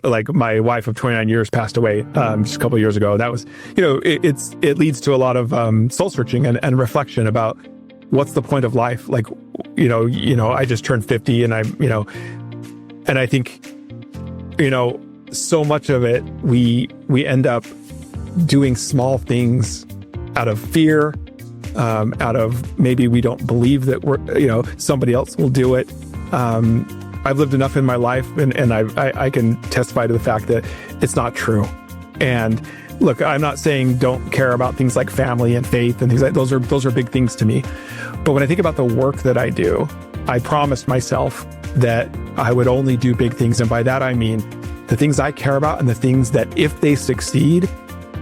like my wife of 29 years passed away just a couple of years ago. That was, it leads to a lot of soul searching and reflection about what's the point of life. Like, I just turned 50 and and I think, so much of it, we end up doing small things out of fear, out of maybe we don't believe that somebody else will do it. I've lived enough in my life, and I can testify to the fact that it's not true. And look, I'm not saying don't care about things like family and faith and things like those are big things to me. But when I think about the work that I do, I promised myself that I would only do big things. And by that, I mean the things I care about and the things that, if they succeed,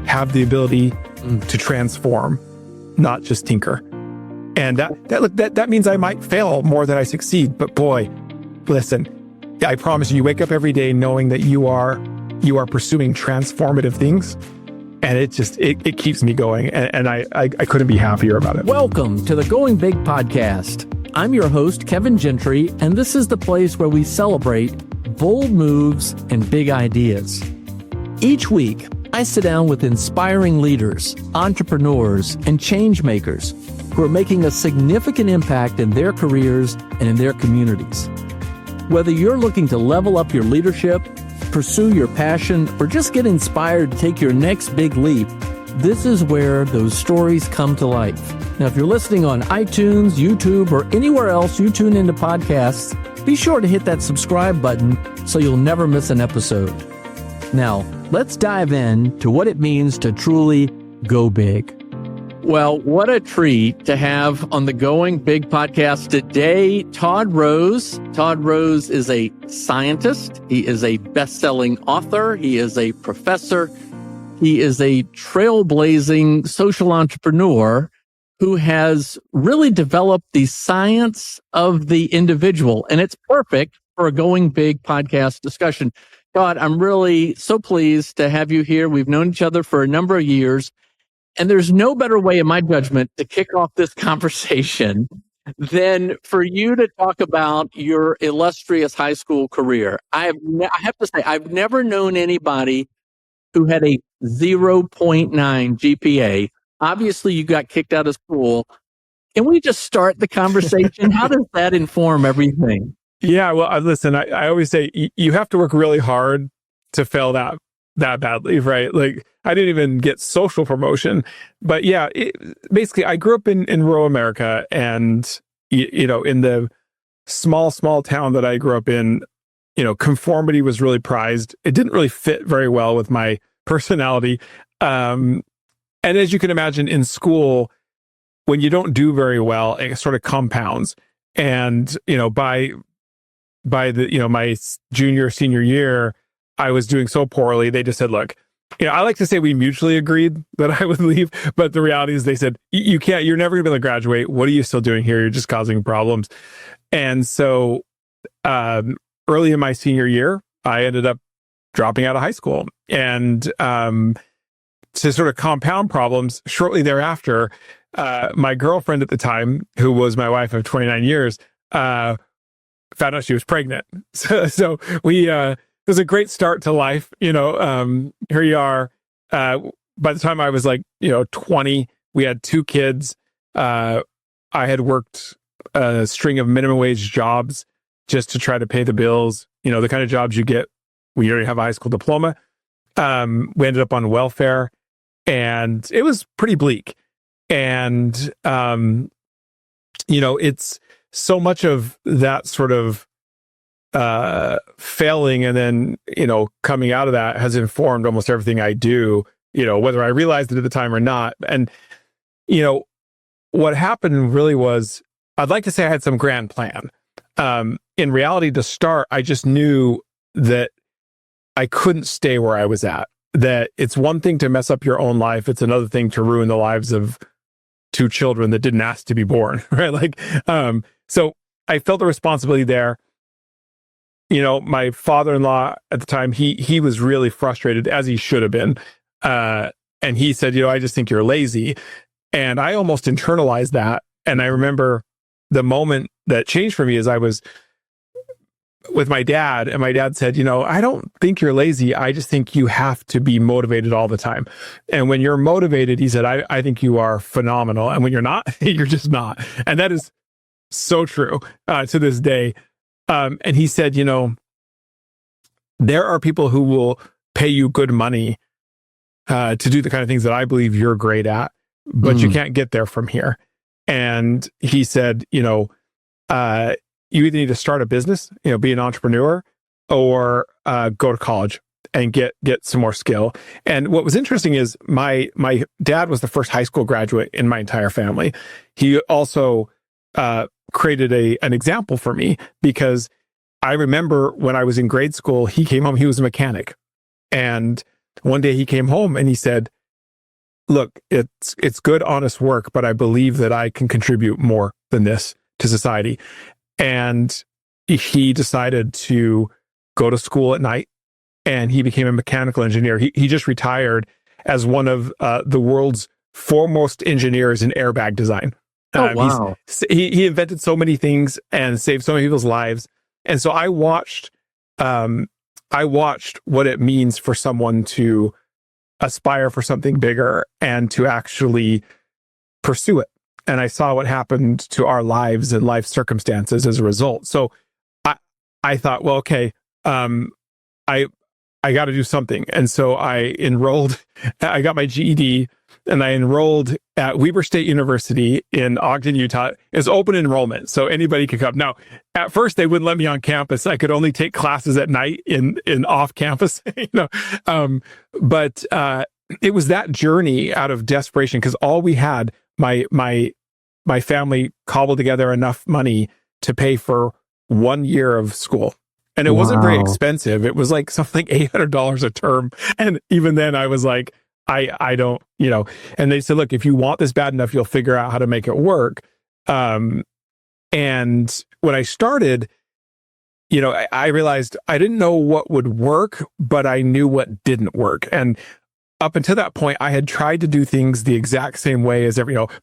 have the ability to transform, not just tinker. And that means I might fail more than I succeed. But boy, listen, I promise you wake up every day knowing that you are pursuing transformative things. And it keeps me going. And I couldn't be happier about it. Welcome to the Going Big podcast. I'm your host, Kevin Gentry, and this is the place where we celebrate bold moves and big ideas. Each week, I sit down with inspiring leaders, entrepreneurs, and change makers who are making a significant impact in their careers and in their communities. Whether you're looking to level up your leadership, pursue your passion, or just get inspired to take your next big leap, this is where those stories come to life. Now, if you're listening on iTunes, YouTube, or anywhere else you tune into podcasts, be sure to hit that subscribe button so you'll never miss an episode. Now, let's dive in to what it means to truly go big. Well, what a treat to have on the Going Big podcast today, Todd Rose. Todd Rose is a scientist. He is a best-selling author. He is a professor. He is a trailblazing social entrepreneur who has really developed the science of the individual. And it's perfect for a Going Big podcast discussion. Todd, I'm really so pleased to have you here. We've known each other for a number of years. And there's no better way, in my judgment, to kick off this conversation than for you to talk about your illustrious high school career. I have to say, I've never known anybody who had a 0.9 GPA. Obviously, you got kicked out of school. Can we just start the conversation? How does that inform everything? Yeah, well, listen, I always say you have to work really hard to fail that badly, right? Like, I didn't even get social promotion. But yeah, basically, I grew up in rural America, and, in the small town that I grew up in, conformity was really prized. It didn't really fit very well with my personality. And as you can imagine, in school, when you don't do very well, it sort of compounds. And, by the, my senior year, I was doing so poorly. They just said, look, I like to say we mutually agreed that I would leave, but the reality is they said, you can't, you're never going to be able to graduate. What are you still doing here? You're just causing problems. And so early in my senior year, I ended up dropping out of high school. And to sort of compound problems, shortly thereafter, my girlfriend at the time, who was my wife of 29 years, found out she was pregnant. So we, it was a great start to life. Here you are. By the time I was 20, we had 2 kids. I had worked a string of minimum wage jobs just to try to pay the bills. The kind of jobs you get when you already have a high school diploma. We ended up on welfare, and it was pretty bleak. And, it's so much of that sort of failing and then, coming out of that has informed almost everything I do, whether I realized it at the time or not. And, what happened really was, I'd like to say I had some grand plan. In reality, to start, I just knew that I couldn't stay where I was at. That it's one thing to mess up your own life. It's another thing to ruin the lives of 2 children that didn't ask to be born, right? So I felt the responsibility there. My father-in-law at the time, he was really frustrated, as he should have been. And he said, I just think you're lazy. And I almost internalized that. And I remember the moment that changed for me is I was with my dad, and my dad said, I don't think you're lazy. I just think you have to be motivated all the time. And when you're motivated, he said, I think you are phenomenal. And when you're not, you're just not. And that is so true to this day. And he said, there are people who will pay you good money to do the kind of things that I believe you're great at, but you can't get there from here. And he said, you either need to start a business, be an entrepreneur, or go to college and get some more skill. And what was interesting is my dad was the first high school graduate in my entire family. He also created an example for me, because I remember when I was in grade school, he came home, he was a mechanic. And one day he came home and he said, look, it's good, honest work, but I believe that I can contribute more than this to society. And he decided to go to school at night, and he became a mechanical engineer. He just retired as one of the world's foremost engineers in airbag design. Wow. He invented so many things and saved so many people's lives. And so I watched what it means for someone to aspire for something bigger and to actually pursue it. And I saw what happened to our lives and life circumstances as a result. So I thought, well, okay, I got to do something. And so I got my GED, and I enrolled at Weber State University in Ogden, Utah. It's open enrollment, so anybody could come. Now, at first they wouldn't let me on campus. I could only take classes at night in off campus, but it was that journey out of desperation, because all we had, my family cobbled together enough money to pay for 1 year of school. And it wasn't very expensive. It was like something $800 a term. And even then I was like, I don't, and they said, look, if you want this bad enough, you'll figure out how to make it work. And when I started, I realized I didn't know what would work, but I knew what didn't work. And up until that point, I had tried to do things the exact same way as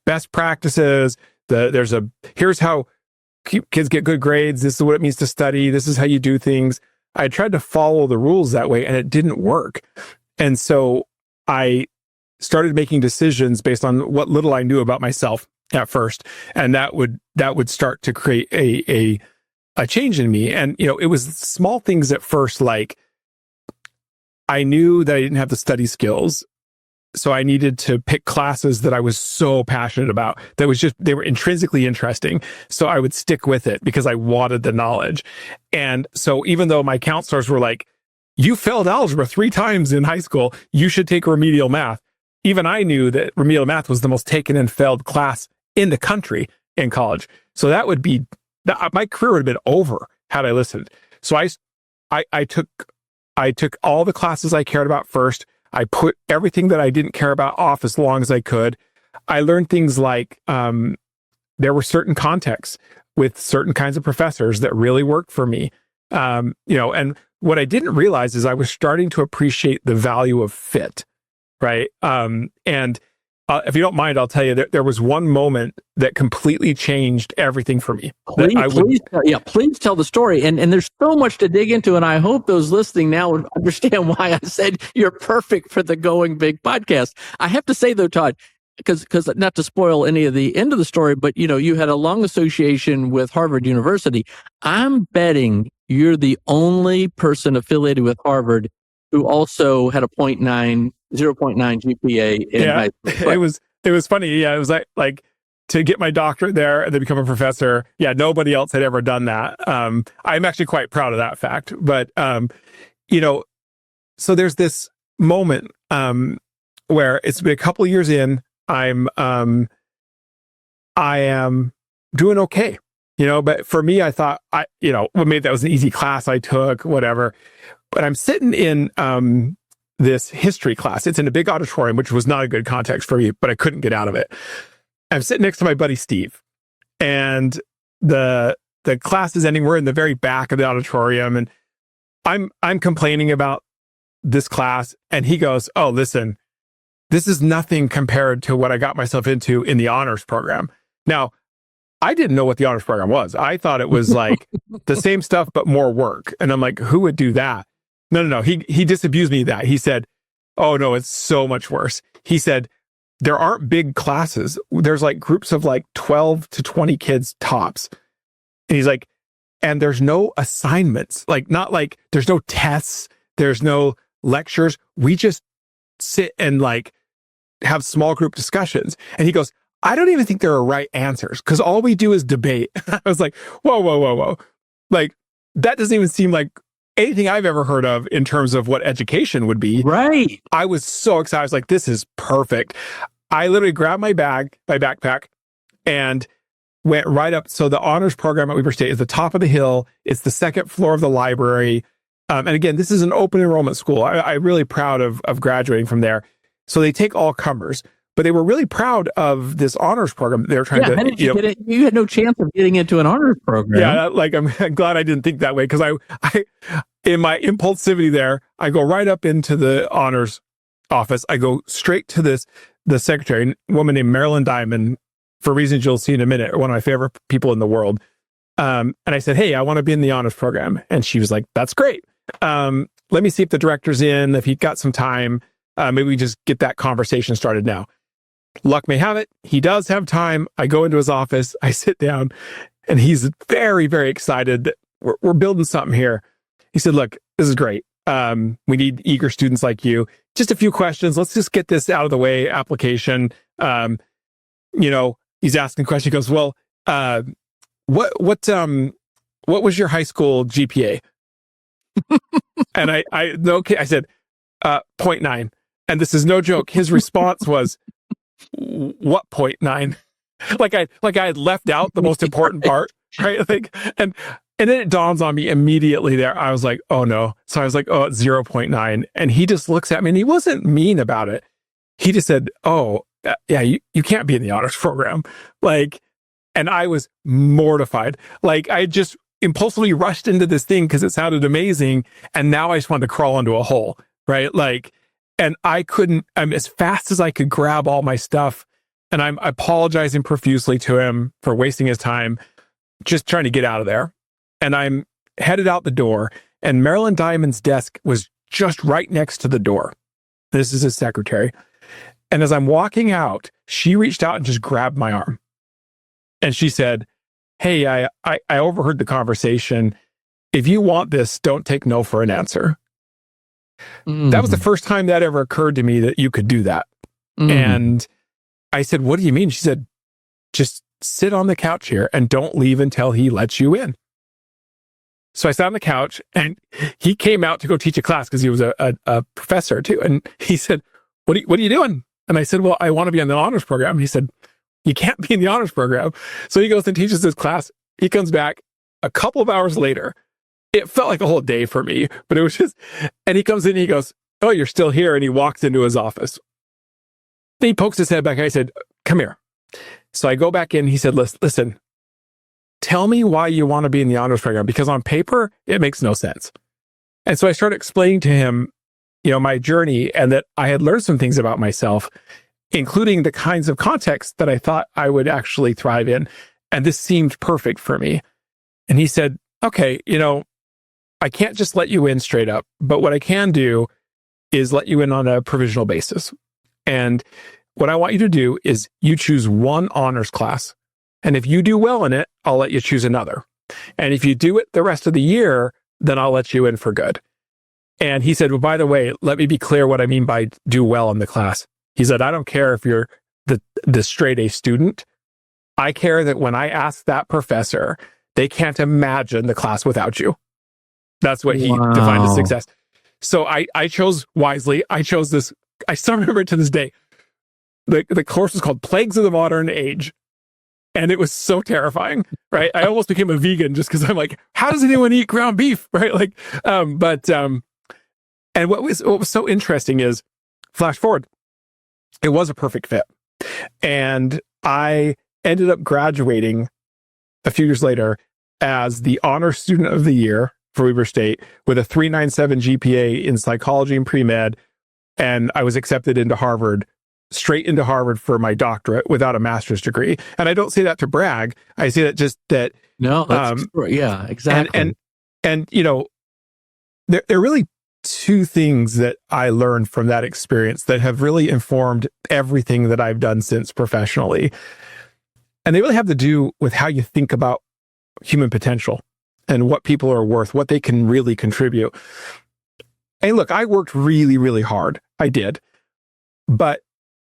best practices. Here's how kids get good grades. This is what it means to study. This is how you do things. I tried to follow the rules that way, and it didn't work. And so I started making decisions based on what little I knew about myself at first. And that would start to create a change in me. And, it was small things at first, like I knew that I didn't have the study skills. So I needed to pick classes that I was so passionate about, they were intrinsically interesting. So I would stick with it because I wanted the knowledge. And so even though my counselors were like, you failed algebra 3 times in high school, you should take remedial math. Even I knew that remedial math was the most taken and failed class in the country in college. So my career would have been over had I listened. So I took all the classes I cared about first. I put everything that I didn't care about off as long as I could. I learned things like there were certain contexts with certain kinds of professors that really worked for me. And what I didn't realize is I was starting to appreciate the value of fit, right? And if you don't mind, I'll tell you that there was one moment that completely changed everything for me. Please tell the story. And there's so much to dig into, and I hope those listening now would understand why I said you're perfect for the Going Big podcast. I have to say though, Todd, because not to spoil any of the end of the story, but you had a long association with Harvard University. I'm betting you're the only person affiliated with Harvard who also had a 0.9 GPA in high school. But it was funny. Yeah, it was like to get my doctorate there and then become a professor. Yeah, nobody else had ever done that. I'm actually quite proud of that fact. But so there's this moment where it's been a couple of years in. I am doing okay, but for me, I thought maybe that was an easy class I took, whatever. But I'm sitting in this history class. It's in a big auditorium, which was not a good context for me, but I couldn't get out of it. I'm sitting next to my buddy Steve, and the class is ending. We're in the very back of the auditorium, and I'm complaining about this class, and he goes, "Oh, listen, this is nothing compared to what I got myself into in the honors program." Now, I didn't know what the honors program was. I thought it was like the same stuff, but more work. And I'm like, who would do that? No. He disabused me of that. He said, oh no, it's so much worse. He said, there aren't big classes. There's like groups of like 12 to 20 kids tops. And he's like, and there's no assignments, like not like there's no tests, there's no lectures. We just sit and like have small group discussions. And he goes, I don't even think there are right answers because all we do is debate. I was like, whoa. Like, that doesn't even seem like anything I've ever heard of in terms of what education would be. Right. I was so excited. I was like, this is perfect. I literally grabbed my backpack, and went right up. So the honors program at Weber State is the top of the hill. It's the second floor of the library. And again, this is an open enrollment school. I'm really proud of graduating from there. So they take all comers. But they were really proud of this honors program. They were trying to, how did you get it? You had no chance of getting into an honors program. Yeah, like I'm glad I didn't think that way because I, in my impulsivity there, I go right up into the honors office. I go straight to the secretary, a woman named Marilyn Diamond, for reasons you'll see in a minute, one of my favorite people in the world. And I said, hey, I want to be in the honors program. And she was like, that's great. Let me see if the director's in, if he's got some time. Maybe we just get that conversation started now. Luck may have it, he does have time. I go into his office, I sit down, and he's very, very excited that we're building something here. He said, look, this is great. We need eager students like you. Just a few questions. Let's just get this out of the way. Application. He's asking a question. He goes, well, what was your high school GPA? And I said, 0.9. And this is no joke. His response was, what 0.9? like I had left out the most important part, right? And then it dawns on me immediately there. I was like, oh no. So I was like, oh, it's 0.9. And he just looks at me and he wasn't mean about it. He just said, oh, yeah, you can't be in the honors program. And I was mortified. Like, I just impulsively rushed into this thing because it sounded amazing. And now I just wanted to crawl into a hole, right? And I couldn't, as fast as I could grab all my stuff, and I'm apologizing profusely to him for wasting his time, just trying to get out of there. And I'm headed out the door, and Marilyn Diamond's desk was just right next to the door. This is his secretary. And as I'm walking out, she reached out and just grabbed my arm. And she said, hey, I overheard the conversation. If you want this, don't take no for an answer. That was the first time that ever occurred to me that you could do that. And I said, what do you mean? She said, just sit on the couch here and don't leave until he lets you in. So I sat on the couch, and he came out to go teach a class because he was a professor too. And he said, what are you doing? And I said, well, I want to be on the honors program. And he said, you can't be in the honors program. So he goes and teaches this class. He comes back a couple of hours later. It felt like a whole day for me, but it was just, and he comes in and he goes, oh, you're still here. And he walks into his office. Then he pokes his head back. I said, come here. So I go back in. He said, listen, tell me why you want to be in the honors program, because on paper, it makes no sense. And so I started explaining to him, my journey, and that I had learned some things about myself, including the kinds of contexts that I thought I would actually thrive in. And this seemed perfect for me. And he said, okay, I can't just let you in straight up, but what I can do is let you in on a provisional basis. And what I want you to do is you choose one honors class. And if you do well in it, I'll let you choose another. And if you do it the rest of the year, then I'll let you in for good. And he said, well, by the way, let me be clear what I mean by do well in the class. He said, I don't care if you're the straight A student. I care that when I ask that professor, they can't imagine the class without you. That's what he defined as success. So I chose wisely. I chose this. I still remember it to this day. The course was called Plagues of the Modern Age. And it was so terrifying, right? I almost became a vegan just because I'm like, how does anyone eat ground beef, right? And what was so interesting is, flash forward, it was a perfect fit. And I ended up graduating a few years later as the honor student of the year for Weber State with a 3.97 GPA in psychology and pre-med. And I was accepted into Harvard straight into Harvard for my doctorate without a master's degree. And I don't say that to brag. I say that just that. No, that's true. Yeah, exactly. And there are really two things that I learned from that experience that have really informed everything that I've done since professionally. And they really have to do with how you think about human potential and what people are worth, what they can really contribute. And look, I worked really, really hard. I did. But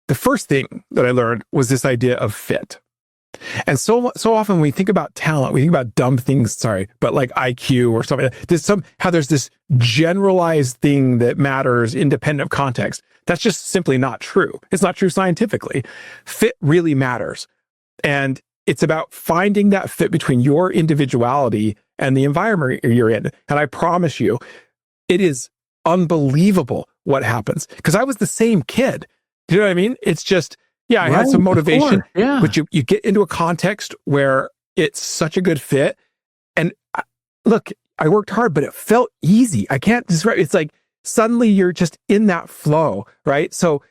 the first thing that I learned was this idea of fit. And so often when we think about talent, we think about dumb things, but like IQ or something. There's this generalized thing that matters independent of context. That's just simply not true. It's not true scientifically. Fit really matters. And it's about finding that fit between your individuality and the environment you're in. And I promise you, it is unbelievable what happens. Because I was the same kid. Do you know what I mean? It's just, I had some motivation, but you get into a context where it's such a good fit. And look, I worked hard, but it felt easy. I can't describe it. It's like suddenly you're just in that flow, right? So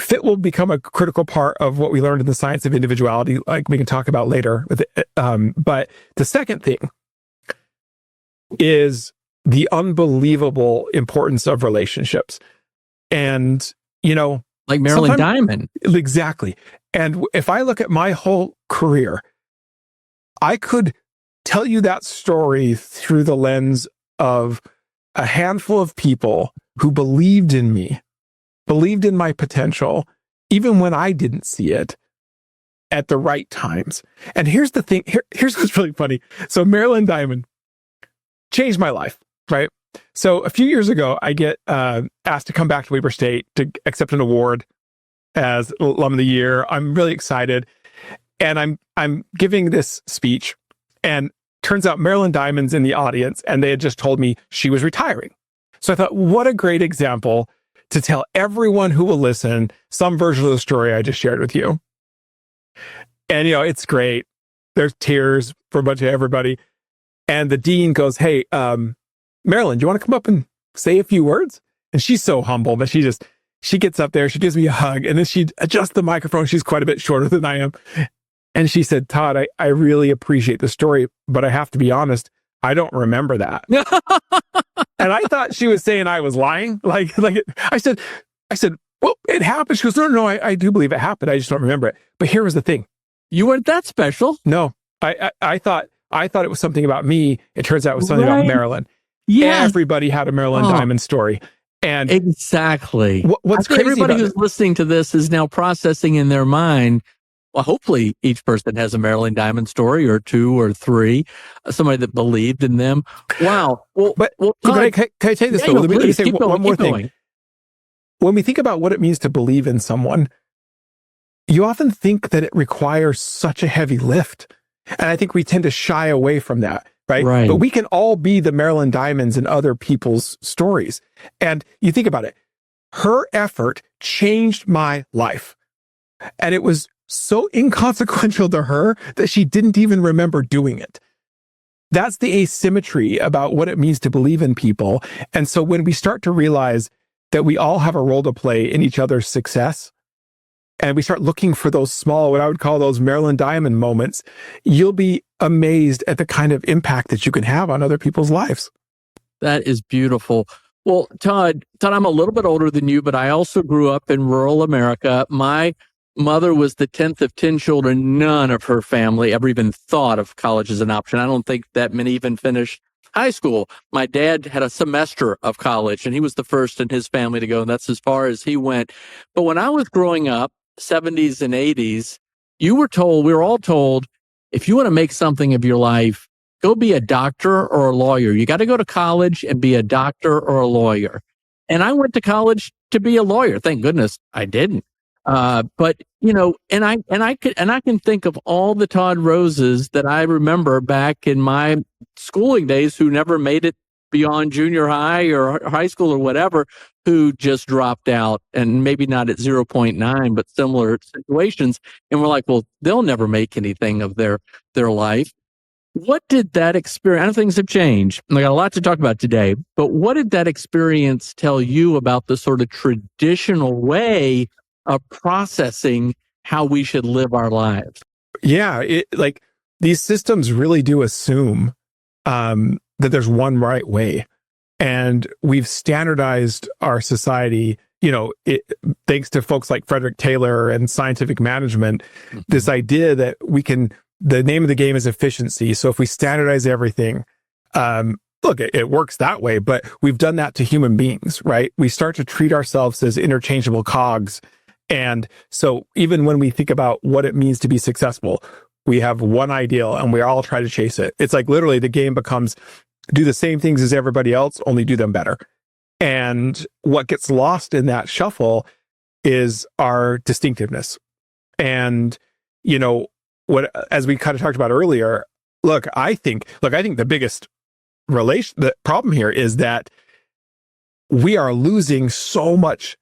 fit will become a critical part of what we learned in the science of individuality, like we can talk about later. But the second thing is the unbelievable importance of relationships. And, like Marilyn Diamond. Exactly. And if I look at my whole career, I could tell you that story through the lens of a handful of people who believed in me, believed in my potential, even when I didn't see it at the right times. And here's the thing. Here's what's really funny. So Marilyn Diamond changed my life, right? So a few years ago, I get asked to come back to Weber State to accept an award as Alum of the Year. I'm really excited. And I'm giving this speech, and turns out Marilyn Diamond's in the audience, and they had just told me she was retiring. So I thought, what a great example to tell everyone who will listen some version of the story I just shared with you. And, it's great. There's tears for a bunch of everybody. And the dean goes, hey, Marilyn, do you want to come up and say a few words? And she's so humble, but she gets up there, she gives me a hug, and then she adjusts the microphone. She's quite a bit shorter than I am. And she said, Todd, I really appreciate the story, but I have to be honest, I don't remember that. And I thought she was saying I was lying. I said, well, it happened. She goes, no, I do believe it happened. I just don't remember it. But here was the thing. You weren't that special. No, I thought it was something about me. It turns out it was something about Marilyn. Yeah, everybody had a Marilyn Diamond story. And exactly. What's crazy everybody who's listening to this is now processing in their mind. Well, hopefully each person has a Marilyn Diamond story or two or three, somebody that believed in them. Wow. Well, can I take this? Let me say one more thing. When we think about what it means to believe in someone, you often think that it requires such a heavy lift. And I think we tend to shy away from that. Right. But we can all be the Marilyn Diamonds in other people's stories. And you think about it, her effort changed my life. And it was so inconsequential to her that she didn't even remember doing it. That's the asymmetry about what it means to believe in people. And so when we start to realize that we all have a role to play in each other's success, and we start looking for those small, what I would call those Marilyn Diamond moments, you'll be amazed at the kind of impact that you can have on other people's lives. That is beautiful. Well, Todd, I'm a little bit older than you, but I also grew up in rural America. My mother was the 10th of 10 children. None of her family ever even thought of college as an option. I don't think that many even finished high school. My dad had a semester of college, and he was the first in his family to go, and that's as far as he went. But when I was growing up, 70s and 80s, we were all told, if you want to make something of your life, go be a doctor or a lawyer. You got to go to college and be a doctor or a lawyer. And I went to college to be a lawyer. Thank goodness I didn't. But and I can think of all the Todd Roses that I remember back in my schooling days who never made it beyond junior high or high school or whatever, who just dropped out, and maybe not at 0.9, but similar situations. And we're like, well, they'll never make anything of their life. What did that experience, I know things have changed, and I got a lot to talk about today, but what did that experience tell you about the sort of traditional way of processing how we should live our lives. Yeah, like these systems really do assume that there's one right way, and we've standardized our society. Thanks to folks like Frederick Taylor and scientific management, this idea that the name of the game is efficiency. So if we standardize everything, look, it works that way, but we've done that to human beings, right? We start to treat ourselves as interchangeable cogs. And so even when we think about what it means to be successful, we have one ideal and we all try to chase it. It's like literally the game becomes do the same things as everybody else, only do them better. And what gets lost in that shuffle is our distinctiveness. And, as we kind of talked about earlier, I think the biggest the problem here is that we are losing so much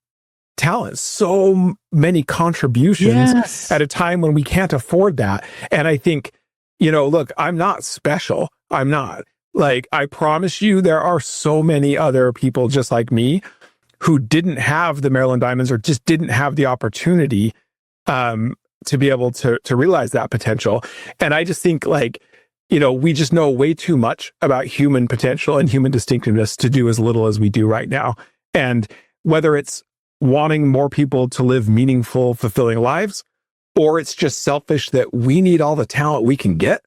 talent, so many contributions at a time when we can't afford that. And I think, I'm not special. I'm not. Like, I promise you, there are so many other people just like me who didn't have the Maryland Diamonds or just didn't have the opportunity to be able to realize that potential. And I just think we just know way too much about human potential and human distinctiveness to do as little as we do right now. And whether it's wanting more people to live meaningful, fulfilling lives, or it's just selfish that we need all the talent we can get,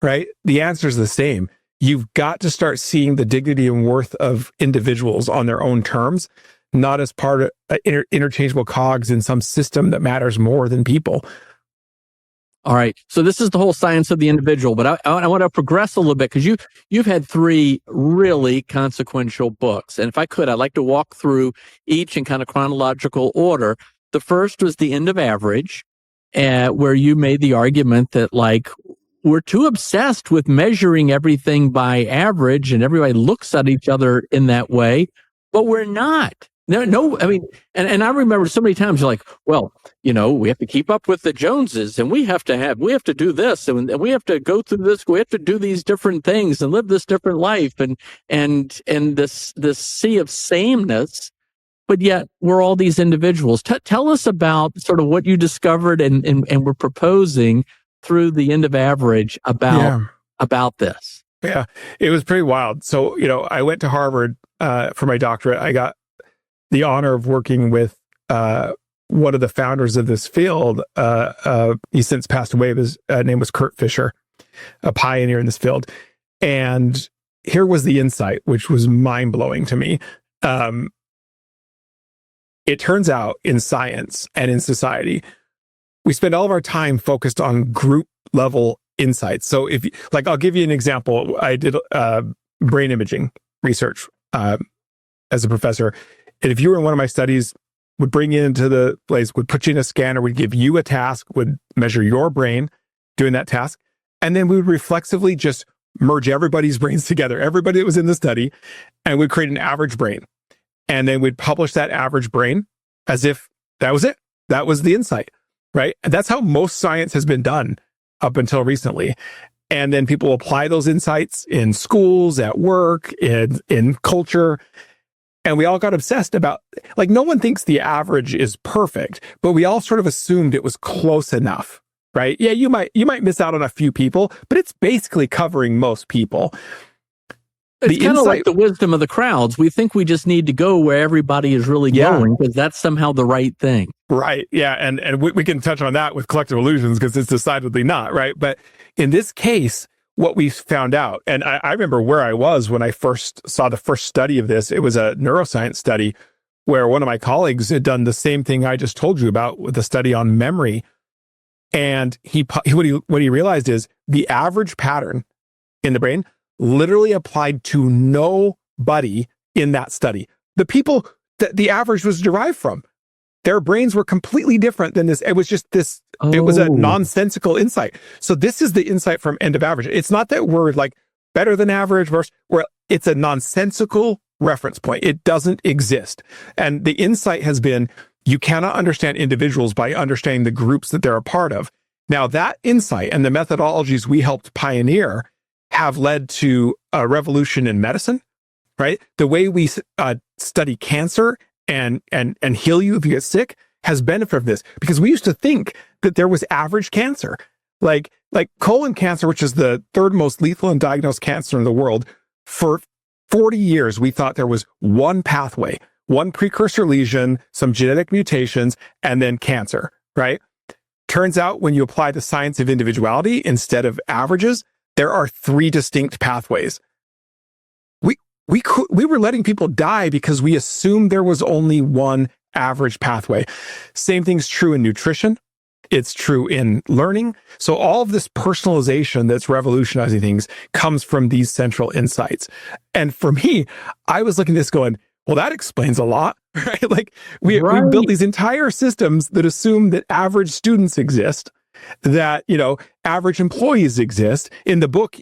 right? The answer is the same. You've got to start seeing the dignity and worth of individuals on their own terms, not as part of interchangeable cogs in some system that matters more than people. All right. So this is the whole science of the individual, but I want to progress a little bit because you've had 3 really consequential books. And if I could, I'd like to walk through each in kind of chronological order. The first was The End of Average, where you made the argument that we're too obsessed with measuring everything by average and everybody looks at each other in that way, but we're not. No, I mean, and I remember so many times you're like, well, we have to keep up with the Joneses and we have to do this and we have to go through this. We have to do these different things and live this different life and this sea of sameness. But yet we're all these individuals. Tell us about sort of what you discovered and were proposing through The End of Average about this. Yeah, it was pretty wild. So, I went to Harvard for my doctorate. I got the honor of working with one of the founders of this field. He's since passed away. His name was Kurt Fisher, a pioneer in this field. And here was the insight, which was mind-blowing to me. It turns out in science and in society, we spend all of our time focused on group level insights. So I'll give you an example. I did brain imaging research as a professor. And if you were in one of my studies, would bring you into the place, would put you in a scanner, would give you a task, would measure your brain doing that task. And then we would reflexively just merge everybody's brains together, everybody that was in the study, and we'd create an average brain. And then we'd publish that average brain as if that was it. That was the insight, right? And that's how most science has been done up until recently. And then people apply those insights in schools, at work, in culture. And we all got obsessed about, no one thinks the average is perfect, but we all sort of assumed it was close enough, right? Yeah, you might miss out on a few people, but it's basically covering most people. It's kind of like the wisdom of the crowds. We think we just need to go where everybody is really going because that's somehow the right thing. Right. Yeah. And we can touch on that with collective illusions because it's decidedly not, right? But in this case, what we found out, and I remember where I was when I first saw the first study of this. It was a neuroscience study where one of my colleagues had done the same thing I just told you about with a study on memory. And what he realized is the average pattern in the brain literally applied to nobody in that study. The people that the average was derived from, their brains were completely different than this. It was just this, It was a nonsensical insight. So this is the insight from End of Average. It's not that we're better than average versus it's a nonsensical reference point. It doesn't exist. And the insight has been, you cannot understand individuals by understanding the groups that they're a part of. Now that insight and the methodologies we helped pioneer have led to a revolution in medicine, right? The way we study cancer and heal you if you get sick has benefited from this, because we used to think that there was average cancer, like colon cancer, which is the third most lethal and diagnosed cancer in the world. For 40 years, we thought there was one pathway, one precursor lesion, some genetic mutations, and then cancer, right? Turns out when you apply the science of individuality instead of averages, there are 3 distinct pathways. We were letting people die because we assumed there was only one average pathway. Same thing's true in nutrition. It's true in learning. So all of this personalization that's revolutionizing things comes from these central insights. And for me, I was looking at this going, well, that explains a lot, right? Like we built these entire systems that assume that average students exist, that, average employees exist. In the book,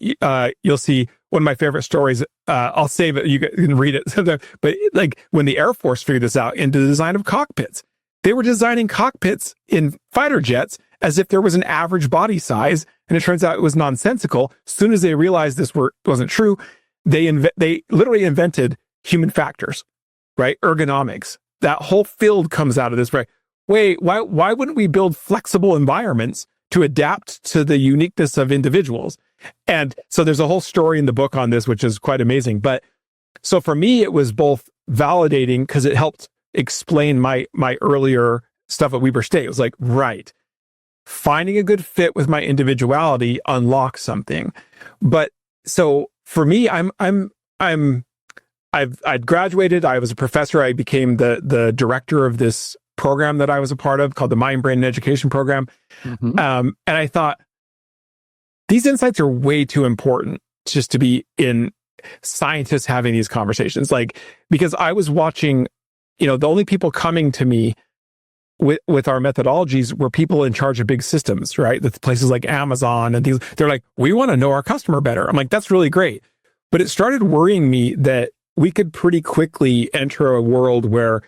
you'll see one of my favorite stories. I'll save it. You can read it. But like when the Air Force figured this out into the design of cockpits, they were designing cockpits in fighter jets as if there was an average body size. And it turns out it was nonsensical. As soon as they realized this wasn't true, they literally invented human factors, right? Ergonomics. That whole field comes out of this, right? Wait, why wouldn't we build flexible environments to adapt to the uniqueness of individuals? And so there's a whole story in the book on this, which is quite amazing. But so for me, it was both validating because it helped explain my earlier stuff at Weber State. It was like, right, finding a good fit with my individuality unlocks something. But so for me, I'd graduated. I was a professor. I became the director of this program that I was a part of called the Mind, Brain, and Education Program. Mm-hmm. And I thought, these insights are way too important just to be in scientists having these conversations. Like, because I was watching, the only people coming to me with our methodologies were people in charge of big systems, right? The places like Amazon and these, they're like, we want to know our customer better. I'm like, that's really great. But it started worrying me that we could pretty quickly enter a world where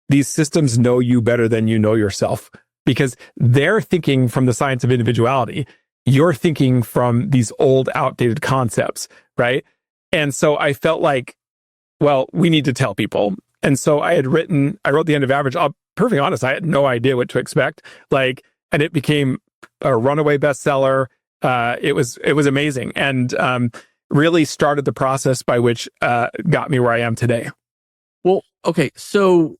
these systems know you better than you know yourself, because they're thinking from the science of individuality. You're thinking from these old, outdated concepts, right? And so I felt like, well, we need to tell people. And so I wrote The End of Average. I'll be perfectly honest, I had no idea what to expect. And it became a runaway bestseller. It was amazing, and really started the process by which got me where I am today. Well, okay, so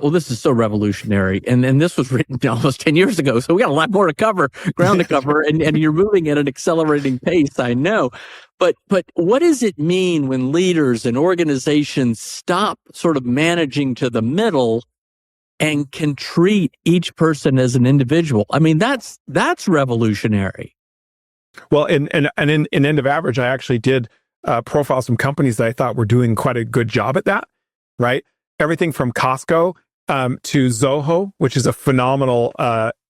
this is so revolutionary, and this was written almost 10 years ago, so we got a lot more ground to cover, and you're moving at an accelerating pace, I know. But what does it mean when leaders and organizations stop sort of managing to the middle and can treat each person as an individual? I mean, that's revolutionary. Well, in End of Average, I actually did profile some companies that I thought were doing quite a good job at that. Right? Everything from Costco to Zoho, which is a phenomenal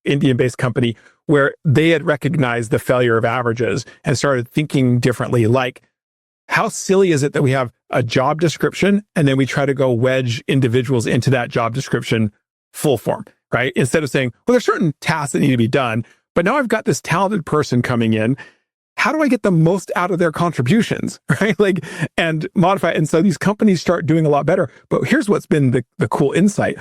Indian-based company, where they had recognized the failure of averages and started thinking differently. Like, how silly is it that we have a job description and then we try to go wedge individuals into that job description full form, right? Instead of saying, well, there's certain tasks that need to be done, but now I've got this talented person coming in. How do I get the most out of their contributions, right? And modify. And so these companies start doing a lot better. But here's what's been the cool insight.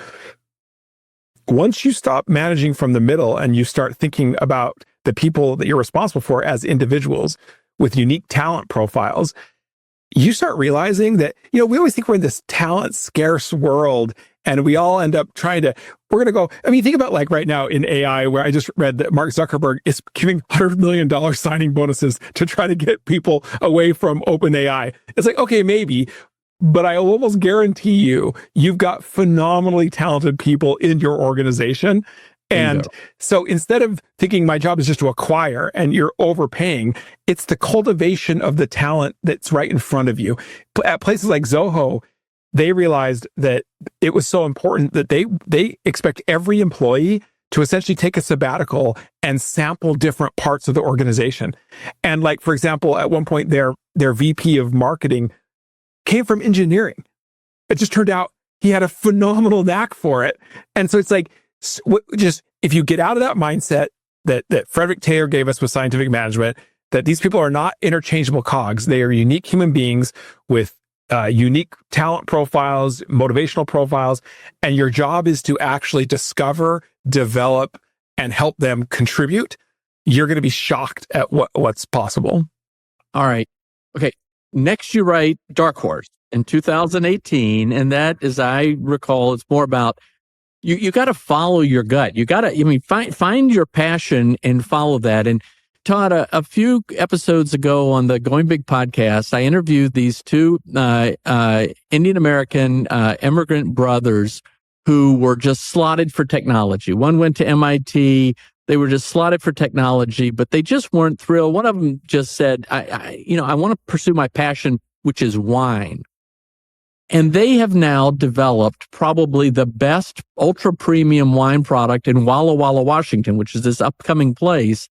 Once you stop managing from the middle and you start thinking about the people that you're responsible for as individuals with unique talent profiles, you start realizing that, we always think we're in this talent scarce world, and we all end up we're going to go, think about like right now in AI, where I just read that Mark Zuckerberg is giving $100 million signing bonuses to try to get people away from OpenAI. It's like, okay, maybe, but I almost guarantee you've got phenomenally talented people in your organization. And so instead of thinking my job is just to acquire and you're overpaying, it's the cultivation of the talent that's right in front of you. At places like Zoho, they realized that it was so important that they expect every employee to essentially take a sabbatical and sample different parts of the organization. And like, for example, at one point, their VP of marketing came from engineering. It just turned out he had a phenomenal knack for it. And so it's like, just if you get out of that mindset that Frederick Taylor gave us with scientific management, that these people are not interchangeable cogs. They are unique human beings with unique talent profiles, motivational profiles, and your job is to actually discover, develop, and help them contribute, you're going to be shocked at what's possible. All right. Okay. Next, you write Dark Horse in 2018. And that, as I recall, it's more about you got to follow your gut. You got to, find your passion and follow that. And Todd, a few episodes ago on the Going Big podcast, I interviewed these two Indian American immigrant brothers who were just slotted for technology. One went to MIT. They were just slotted for technology, but they just weren't thrilled. One of them just said, I want to pursue my passion, which is wine. And they have now developed probably the best ultra premium wine product in Walla Walla, Washington, which is this upcoming place,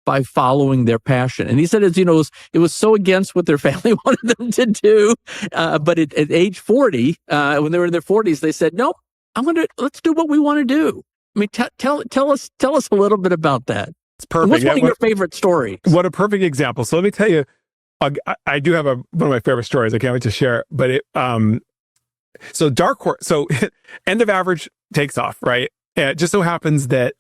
by following their passion. And he said, it was so against what their family wanted them to do. But at age 40, when they were in their 40s, they said, nope, let's do what we want to do. I mean, tell us a little bit about that. It's perfect. And what's one of your favorite stories? What a perfect example. So let me tell you, I do have one of my favorite stories. I can't wait to share it. But so Dark Horse, so End of Average takes off, right? And it just so happens that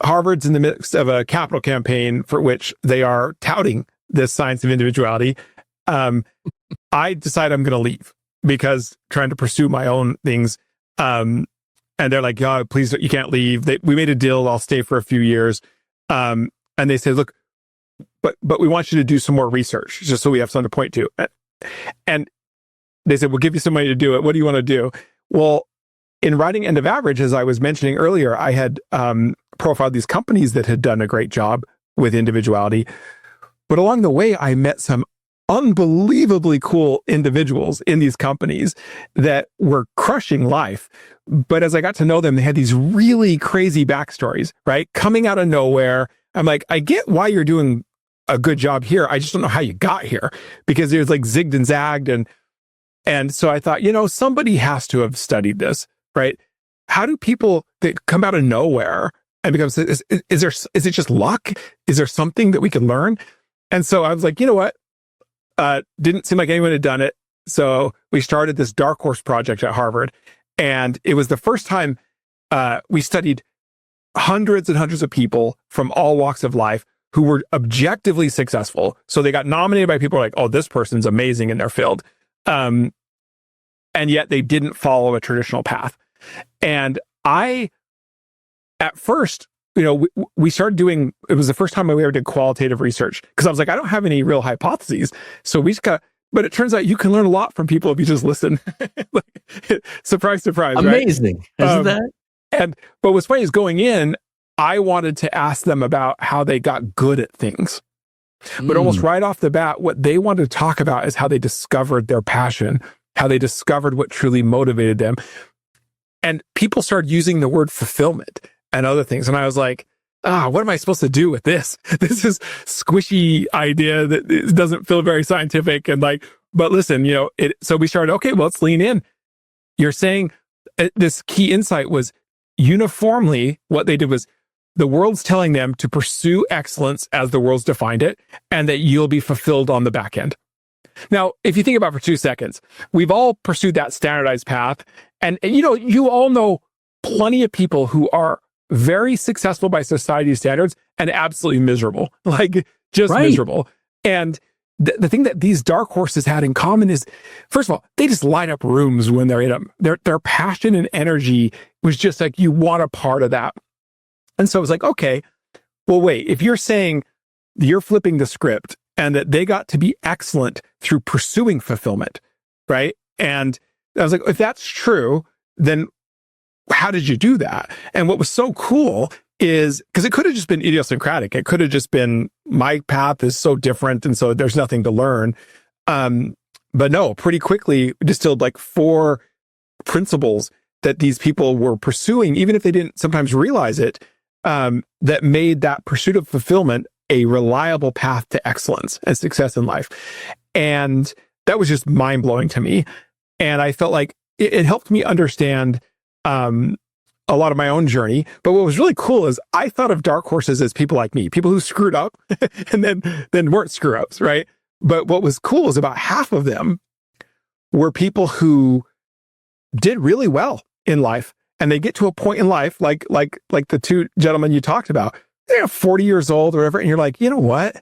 Harvard's in the midst of a capital campaign for which they are touting this science of individuality. I decide I'm going to leave because trying to pursue my own things. And they're like, "Yeah, please, you can't leave." We made a deal. I'll stay for a few years. And they said, "Look, but we want you to do some more research just so we have something to point to." And they said, "We'll give you some money to do it. What do you want to do?" Well, in writing End of Average, as I was mentioning earlier, I had profiled these companies that had done a great job with individuality. But along the way, I met some unbelievably cool individuals in these companies that were crushing life. But as I got to know them, they had these really crazy backstories, right? Coming out of nowhere. I'm like, I get why you're doing a good job here. I just don't know how you got here, because there's like zigged and zagged. And so I thought, somebody has to have studied this, right? How do people that come out of nowhere and become, is it just luck? Is there something that we can learn? And so I was like, you know what? Didn't seem like anyone had done it. So we started this Dark Horse project at Harvard. And it was the first time we studied hundreds and hundreds of people from all walks of life who were objectively successful. So they got nominated by people like, oh, this person's amazing in their field. And yet they didn't follow a traditional path. And at first, we started doing, it was the first time we ever did qualitative research, because I was like, I don't have any real hypotheses. So we just but it turns out you can learn a lot from people if you just listen. Surprise, surprise. Amazing. Right? Isn't that? But what's funny is going in, I wanted to ask them about how they got good at things. But almost right off the bat, what they wanted to talk about is how they discovered their passion, how they discovered what truly motivated them. And people started using the word fulfillment and other things. And I was like, what am I supposed to do with this? This is squishy idea that doesn't feel very scientific. But listen, so we started, okay, well, let's lean in. You're saying this key insight was uniformly what they did was the world's telling them to pursue excellence as the world's defined it, and that you'll be fulfilled on the back end. Now, if you think about it for 2 seconds, we've all pursued that standardized path. And you all know plenty of people who are very successful by society's standards and absolutely miserable, miserable. And the thing that these dark horses had in common is, first of all, they just light up rooms when they're in them. Their passion and energy was just like, you want a part of that. And so I was like, okay, well, wait, if you're saying you're flipping the script and that they got to be excellent through pursuing fulfillment, right? And I was like, if that's true, then how did you do that? And what was so cool is, because it could have just been idiosyncratic. It could have just been, my path is so different, and so there's nothing to learn. But no, pretty quickly distilled like 4 principles that these people were pursuing, even if they didn't sometimes realize it, that made that pursuit of fulfillment a reliable path to excellence and success in life. And that was just mind-blowing to me. And I felt like it helped me understand a lot of my own journey. But what was really cool is I thought of dark horses as people like me, people who screwed up and then weren't screw-ups, right? But what was cool is about half of them were people who did really well in life. And they get to a point in life, like the two gentlemen you talked about, they're 40 years old or whatever. And you're like, you know what,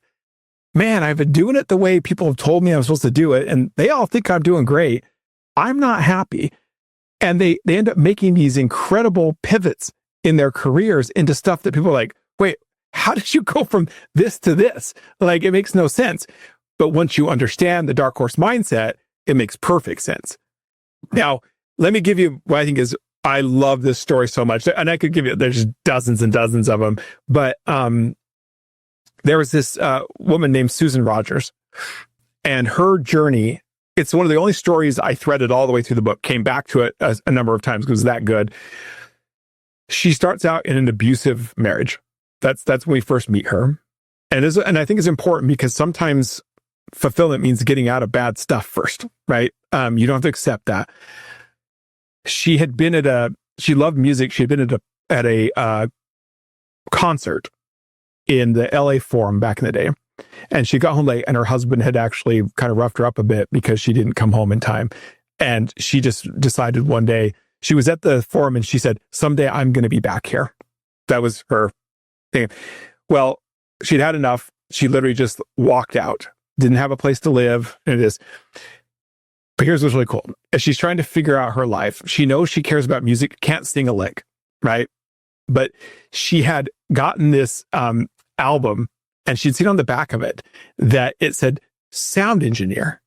man, I've been doing it the way people have told me I'm supposed to do it. And they all think I'm doing great. I'm not happy. And they end up making these incredible pivots in their careers into stuff that people are like, wait, how did you go from this to this? Like, it makes no sense. But once you understand the dark horse mindset, it makes perfect sense. Now, let me give you what I think is, I love this story so much. And I could give you, there's dozens and dozens of them. But there was this woman named Susan Rogers, and her journey, it's one of the only stories I threaded all the way through the book, came back to it a number of times because it was that good. She starts out in an abusive marriage. That's when we first meet her. And I think it's important because sometimes fulfillment means getting out of bad stuff first, right? You don't have to accept that. She had been she loved music. She had been at a concert in the LA Forum back in the day. And she got home late, and her husband had actually kind of roughed her up a bit because she didn't come home in time. And she just decided one day, she was at the Forum and she said, someday I'm going to be back here. That was her thing. Well, she'd had enough. She literally just walked out, didn't have a place to live. And it is. But here's what's really cool. As she's trying to figure out her life, she knows she cares about music, can't sing a lick, right? But she had gotten this album, and she'd seen on the back of it that it said sound engineer.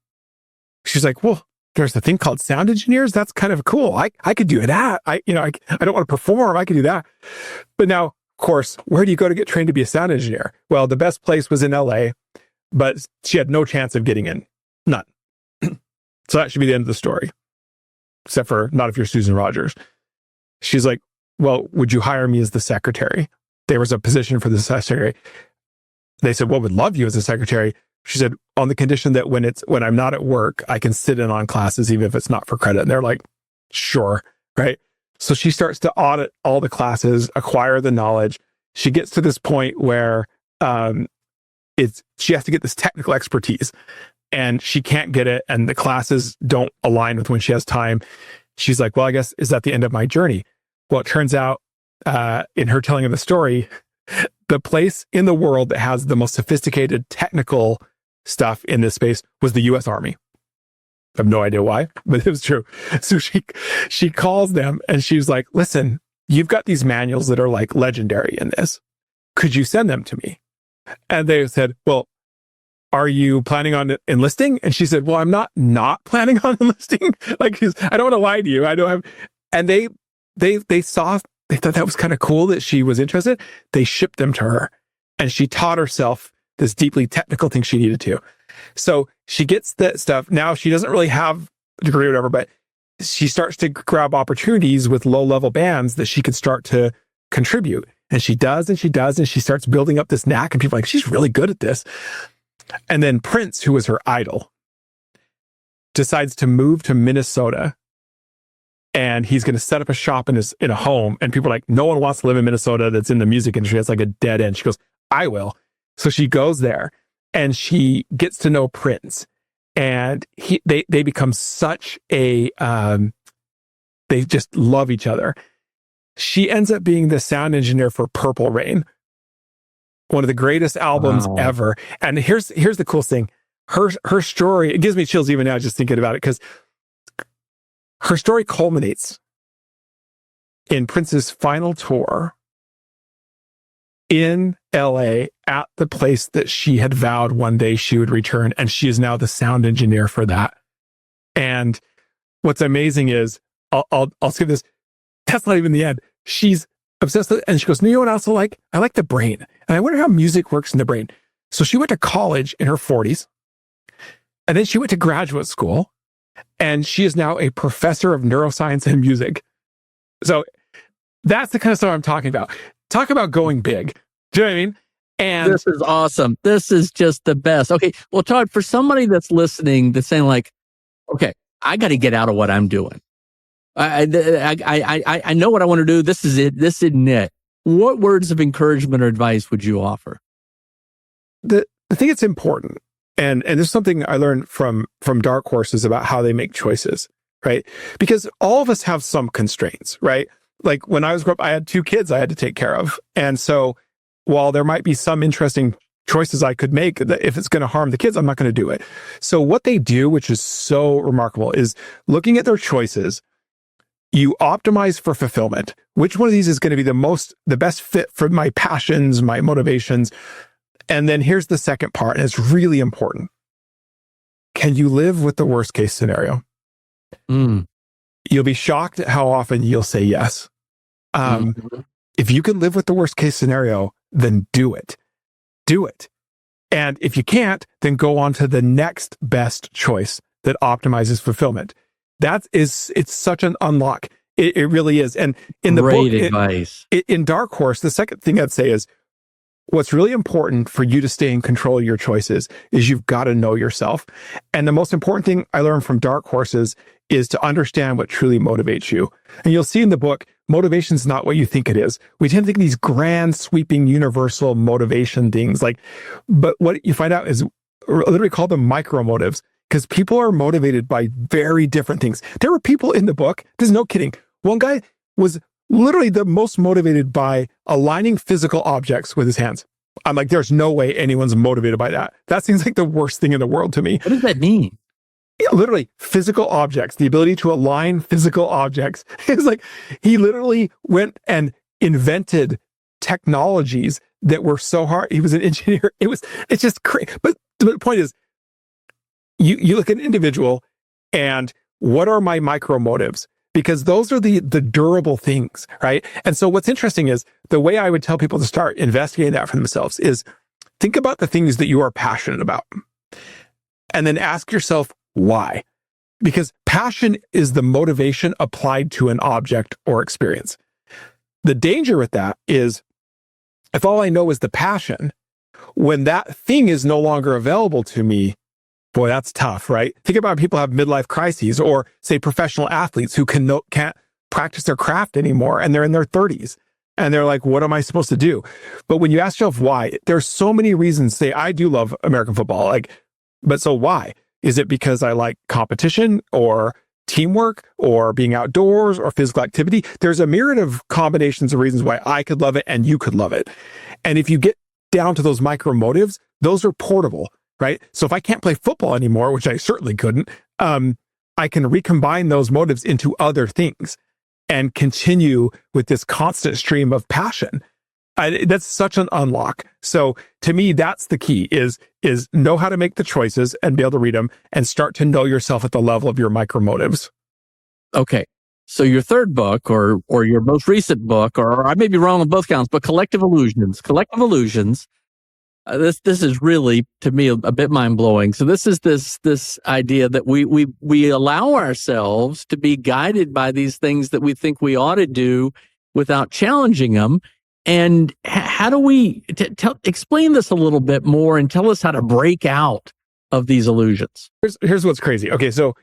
She's like, well, there's a thing called sound engineers. That's kind of cool. I could do that. I don't want to perform. I could do that. But now, of course, where do you go to get trained to be a sound engineer? Well, the best place was in LA, but she had no chance of getting in. None. So that should be the end of the story. Except for not if you're Susan Rogers. She's like, well, would you hire me as the secretary? There was a position for the secretary. They said, well, we'd love you as a secretary. She said, on the condition that when I'm not at work, I can sit in on classes, even if it's not for credit. And they're like, sure, right? So she starts to audit all the classes, acquire the knowledge. She gets to this point where she has to get this technical expertise, and she can't get it, and the classes don't align with when she has time. She's like, well, I guess, is that the end of my journey? Well, it turns out, in her telling of the story, the place in the world that has the most sophisticated technical stuff in this space was the U.S. Army. I have no idea why, but it was true. So she calls them, and she's like, listen, you've got these manuals that are like legendary in this. Could you send them to me? And they said, well, are you planning on enlisting? And she said, well, I'm not planning on enlisting. Like, I don't want to lie to you. I don't have, and they thought that was kind of cool that she was interested. They shipped them to her, and she taught herself this deeply technical thing she needed to. So she gets that stuff. Now she doesn't really have a degree or whatever, but she starts to grab opportunities with low-level bands that she could start to contribute. And she does, and she does, and she starts building up this knack, and people are like, she's really good at this. And then Prince, who was her idol, decides to move to Minnesota, and he's going to set up a shop in a home. And people are like, no one wants to live in Minnesota that's in the music industry. That's like a dead end. She goes, I will. So she goes there, and she gets to know Prince, and they become such a, they just love each other. She ends up being the sound engineer for Purple Rain, one of the greatest albums ever. And here's the cool thing. Her story, it gives me chills even now just thinking about it, because her story culminates in Prince's final tour in LA at the place that she had vowed one day she would return. And she is now the sound engineer for that. And what's amazing is, I'll skip this. That's not even the end. She's obsessed with it. And she goes, you know what I also like? I like the brain. And I wonder how music works in the brain. So she went to college in her 40s. And then she went to graduate school. And she is now a professor of neuroscience and music. So that's the kind of stuff I'm talking about. Talk about going big. Do you know what I mean? And this is awesome. This is just the best. Okay. Well, Todd, for somebody that's listening, that's saying like, okay, I got to get out of what I'm doing. I know what I want to do. This is it. This isn't it. What words of encouragement or advice would you offer? The thing that's important And there's something I learned from dark horses about how they make choices, right? Because all of us have some constraints, right? Like when I was growing up, I had 2 kids I had to take care of. And so while there might be some interesting choices I could make, that if it's going to harm the kids, I'm not going to do it. So what they do, which is so remarkable, is looking at their choices, you optimize for fulfillment. Which one of these is going to be the best fit for my passions, my motivations? And then here's the second part, and it's really important. Can you live with the worst case scenario? You'll be shocked at how often you'll say yes. If you can live with the worst case scenario, then do it. Do it. And if you can't, then go on to the next best choice that optimizes fulfillment. It's such an unlock. It really is. And in the Great book, advice. In Dark Horse, the second thing I'd say is what's really important for you to stay in control of your choices is you've got to know yourself. And the most important thing I learned from Dark Horses is to understand what truly motivates you. And you'll see in the book, motivation is not what you think it is. We tend to think these grand, sweeping, universal motivation things but what you find out is literally called them micro motives, because people are motivated by very different things. There were people in the book, there's no kidding. One guy was literally the most motivated by aligning physical objects with his hands. I'm like, there's no way anyone's motivated by that. That seems like the worst thing in the world to me. What does that mean? Yeah, literally physical objects, the ability to align physical objects. It's like he literally went and invented technologies that were so hard. He was an engineer. It's just crazy. But the point is, you look at an individual and what are my micro motives? Because those are the durable things, right? And so what's interesting is the way I would tell people to start investigating that for themselves is think about the things that you are passionate about and then ask yourself why. Because passion is the motivation applied to an object or experience. The danger with that is if all I know is the passion, when that thing is no longer available to me, boy, that's tough, right? Think about people who have midlife crises or say professional athletes who can't practice their craft anymore and they're in their 30s and they're like, what am I supposed to do? But when you ask yourself why, there's so many reasons. Say, I do love American football, but so why? Is it because I like competition or teamwork or being outdoors or physical activity? There's a myriad of combinations of reasons why I could love it and you could love it. And if you get down to those micro motives, those are portable, right? So if I can't play football anymore, which I certainly couldn't, I can recombine those motives into other things and continue with this constant stream of passion. That's such an unlock. So to me, that's the key is know how to make the choices and be able to read them and start to know yourself at the level of your micro motives. Okay. So your third book or your most recent book, or I may be wrong on both counts, but Collective Illusions. This is really, to me, a bit mind-blowing. So this is this idea that we allow ourselves to be guided by these things that we think we ought to do without challenging them. And how do we explain this a little bit more and tell us how to break out of these illusions? Here's what's crazy. Okay, so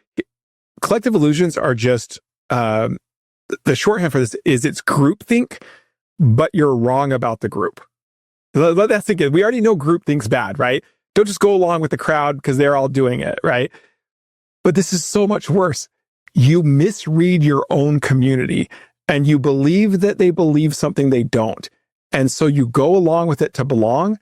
collective illusions are just the shorthand for this is it's groupthink, but you're wrong about the group. Let that sink in. We already know groupthink's bad, right? Don't just go along with the crowd because they're all doing it, right? But this is so much worse. You misread your own community and you believe that they believe something they don't. And so you go along with it to belong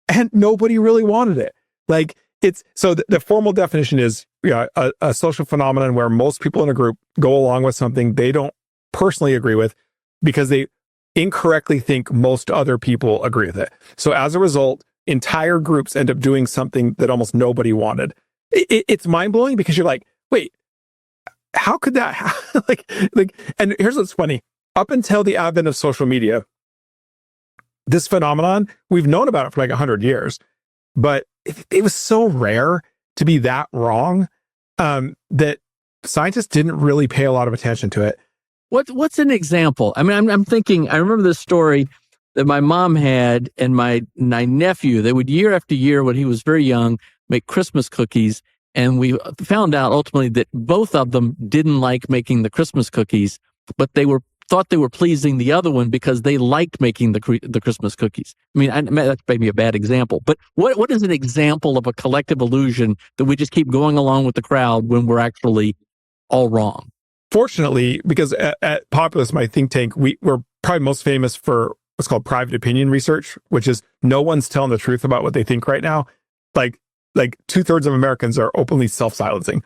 and nobody really wanted it. The formal definition is a social phenomenon where most people in a group go along with something they don't personally agree with because they incorrectly think most other people agree with it. So as a result, entire groups end up doing something that almost nobody wanted. It's mind-blowing because you're like, wait, how could that and here's what's funny. Up until the advent of social media, this phenomenon, we've known about it for 100 years, but it was so rare to be that wrong that scientists didn't really pay a lot of attention to it. What's an example? I mean, I'm thinking, I remember this story that my mom had and my nephew. They would year after year, when he was very young, make Christmas cookies. And we found out ultimately that both of them didn't like making the Christmas cookies, but they were thought they were pleasing the other one because they liked making the Christmas cookies. I mean, that's maybe a bad example, but what is an example of a collective illusion that we just keep going along with the crowd when we're actually all wrong? Fortunately, because at Populace, my think tank, we're probably most famous for what's called private opinion research, which is no one's telling the truth about what they think right now. Like 2/3 of Americans are openly self-silencing.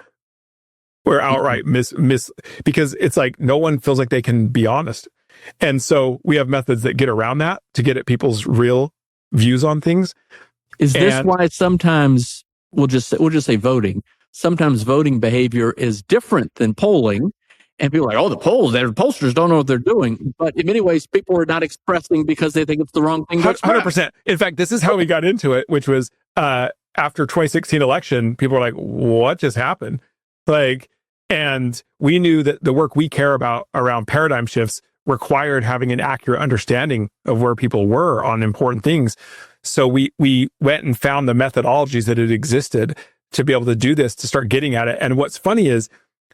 We're outright because it's like no one feels like they can be honest. And so we have methods that get around that to get at people's real views on things. Is this why sometimes we'll just say voting? Sometimes voting behavior is different than polling. And people are like, oh, the pollsters don't know what they're doing. But in many ways, people are not expressing because they think it's the wrong thing to express. 100%. In fact, this is how we got into it, which was after 2016 election, people were like, what just happened? And we knew that the work we care about around paradigm shifts required having an accurate understanding of where people were on important things. So we went and found the methodologies that had existed to be able to do this, to start getting at it. And what's funny is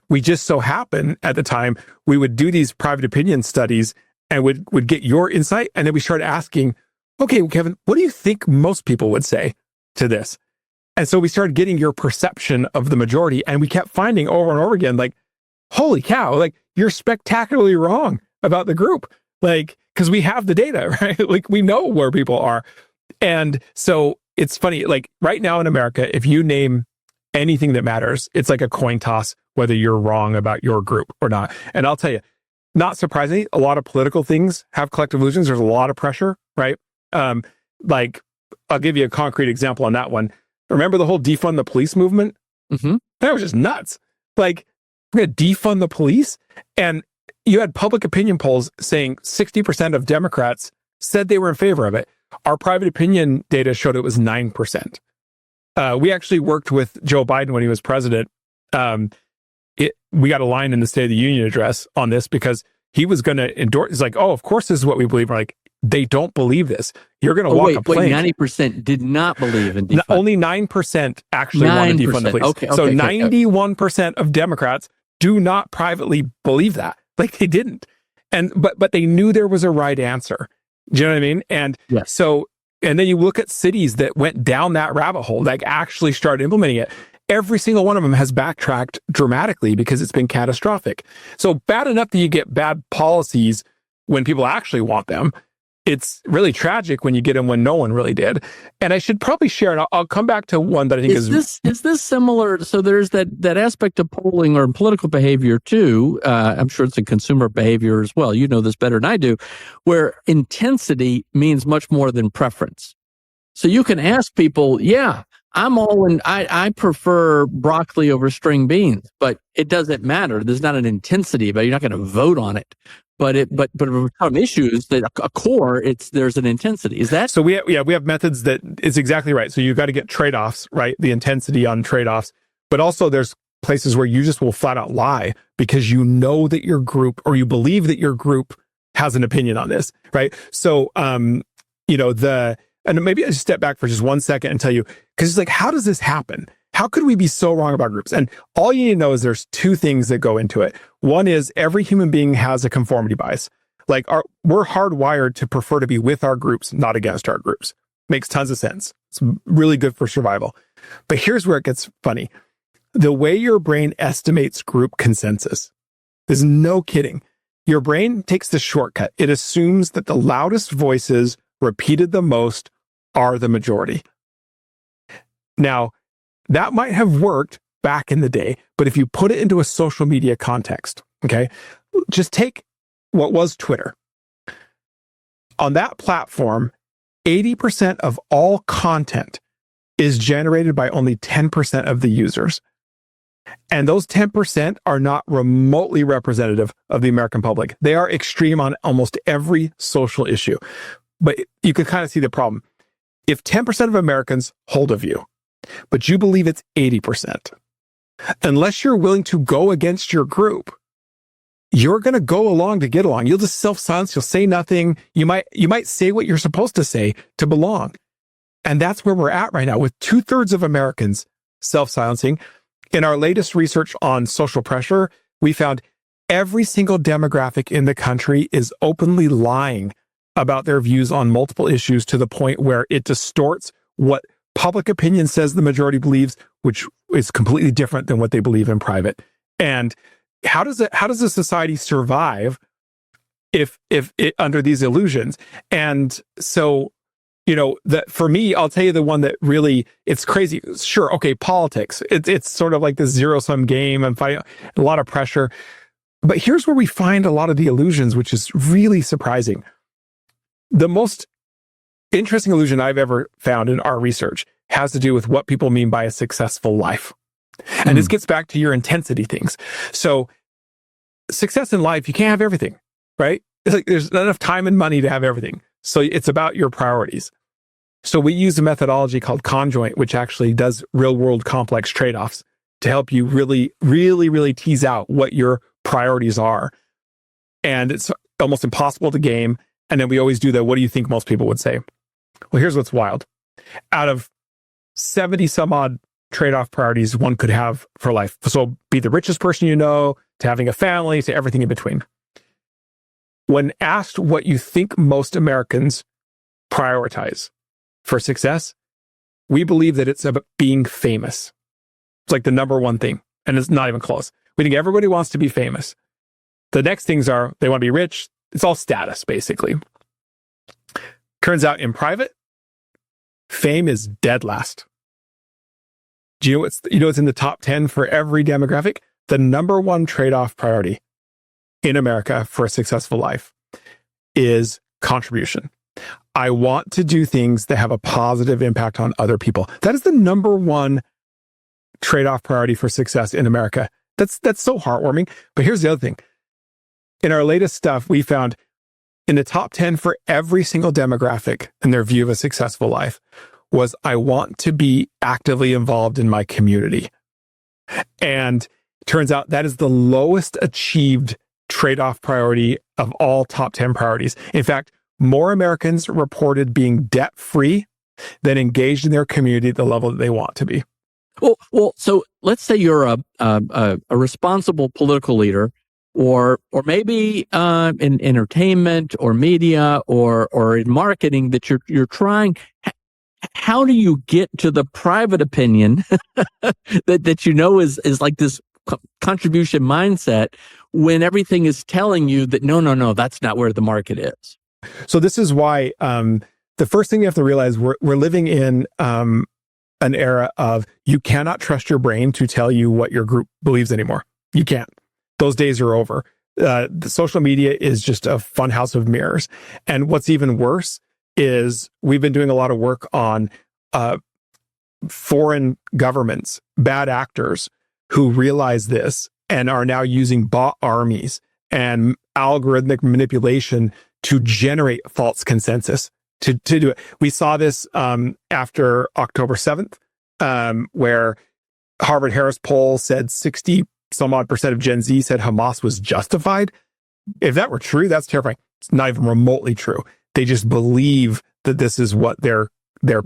we just so happen at the time, we would do these private opinion studies and would get your insight. And then we started asking, okay, Kevin, what do you think most people would say to this? And so we started getting your perception of the majority, and we kept finding over and over again, like, holy cow, like you're spectacularly wrong about the group. Like, because we have the data, right? Like we know where people are. And so it's funny, like right now in America, if you name anything that matters, it's like a coin toss, whether you're wrong about your group or not. And I'll tell you, not surprisingly, a lot of political things have collective illusions. There's a lot of pressure, right? Like I'll give you a concrete example on that one. Remember the whole defund the police movement? Mm-hmm. That was just nuts. Like, we're going to defund the police? And you had public opinion polls saying 60% of Democrats said they were in favor of it. Our private opinion data showed it was 9%. We actually worked with Joe Biden when he was president. We got a line in the State of the Union address on this because he was going to endorse. He's like, oh, of course, this is what we believe. We're like, they don't believe this. You're going to walk a plank. 90% did not believe in defund. Only 9% actually want to defund the police. Okay, so 91% of Democrats do not privately believe that. Like they didn't. And but they knew there was a right answer. Do you know what I mean? And yes. So, and then you look at cities that went down that rabbit hole, like actually started implementing it. Every single one of them has backtracked dramatically because it's been catastrophic. So bad enough that you get bad policies when people actually want them. It's really tragic when you get them when no one really did. And I should probably share, and I'll come back to one that I think is this similar? So there's that aspect of polling or political behavior too. I'm sure it's a consumer behavior as well. You know this better than I do, where intensity means much more than preference. So you can ask people, yeah, I'm all in. I prefer broccoli over string beans, but it doesn't matter. There's not an intensity, but you're not going to vote on it. But some issues that a core, there's an intensity. Is that so? We have methods that is exactly right. So you've got to get trade-offs, right? The intensity on trade-offs, but also there's places where you just will flat out lie because you know that your group or you believe that your group has an opinion on this, right? So and maybe I just step back for just 1 second and tell you, because it's like, how does this happen? How could we be so wrong about groups? And all you need to know is there's two things that go into it. One is every human being has a conformity bias. Like we're hardwired to prefer to be with our groups, not against our groups. Makes tons of sense. It's really good for survival. But here's where it gets funny. The way your brain estimates group consensus is no kidding. Your brain takes the shortcut. It assumes that the loudest voices repeated the most are the majority. Now, that might have worked back in the day, but if you put it into a social media context, okay, just take what was Twitter. On that platform, 80% of all content is generated by only 10% of the users. And those 10% are not remotely representative of the American public. They are extreme on almost every social issue. But you can kind of see the problem. If 10% of Americans hold a view, but you believe it's 80%, unless you're willing to go against your group, you're going to go along to get along. You'll just self-silence. You'll say nothing. You might say what you're supposed to say to belong. And that's where we're at right now with 2/3 of Americans self-silencing. In our latest research on social pressure, we found every single demographic in the country is openly lying about their views on multiple issues to the point where it distorts what public opinion says the majority believes, which is completely different than what they believe in private. And how does a society survive if it under these illusions? And so, that for me, I'll tell you the one that really, it's crazy. Sure, okay, politics. It's sort of like this zero-sum game and fighting a lot of pressure. But here's where we find a lot of the illusions, which is really surprising. The most interesting illusion I've ever found in our research has to do with what people mean by a successful life. And this gets back to your intensity things. So success in life, you can't have everything, right? It's like there's not enough time and money to have everything. So it's about your priorities. So we use a methodology called conjoint, which actually does real world complex trade-offs to help you really, really, really tease out what your priorities are. And it's almost impossible to game. And then we always do what do you think most people would say? Well, here's what's wild. Out of 70 some odd trade-off priorities one could have for life. So be the richest person you know, to having a family, to everything in between. When asked what you think most Americans prioritize for success, we believe that it's about being famous. It's like the number one thing, and it's not even close. We think everybody wants to be famous. The next things are they want to be rich. It's all status, basically. Turns out in private, fame is dead last. Do you know what's in the top 10 for every demographic? The number one trade-off priority in America for a successful life is contribution. I want to do things that have a positive impact on other people. That is the number one trade-off priority for success in America. That's so heartwarming. But here's the other thing. In our latest stuff, we found in the top 10 for every single demographic in their view of a successful life was I want to be actively involved in my community. And it turns out that is the lowest achieved trade-off priority of all top 10 priorities. In fact, more Americans reported being debt-free than engaged in their community at the level that they want to be. Well, so let's say you're a responsible political leader, or maybe in entertainment or media or in marketing that you're trying. How do you get to the private opinion that is like this contribution mindset when everything is telling you that no, that's not where the market is? So this is why the first thing you have to realize we're living in an era of you cannot trust your brain to tell you what your group believes anymore. You can't. Those days are over. The social media is just a fun house of mirrors. And what's even worse is we've been doing a lot of work on foreign governments, bad actors who realize this and are now using bot armies and algorithmic manipulation to generate false consensus to do it. We saw this after October 7th, where Harvard-Harris poll said 60 some odd % of Gen Z said Hamas was justified. If that were true, that's terrifying. It's not even remotely true. They just believe that this is what their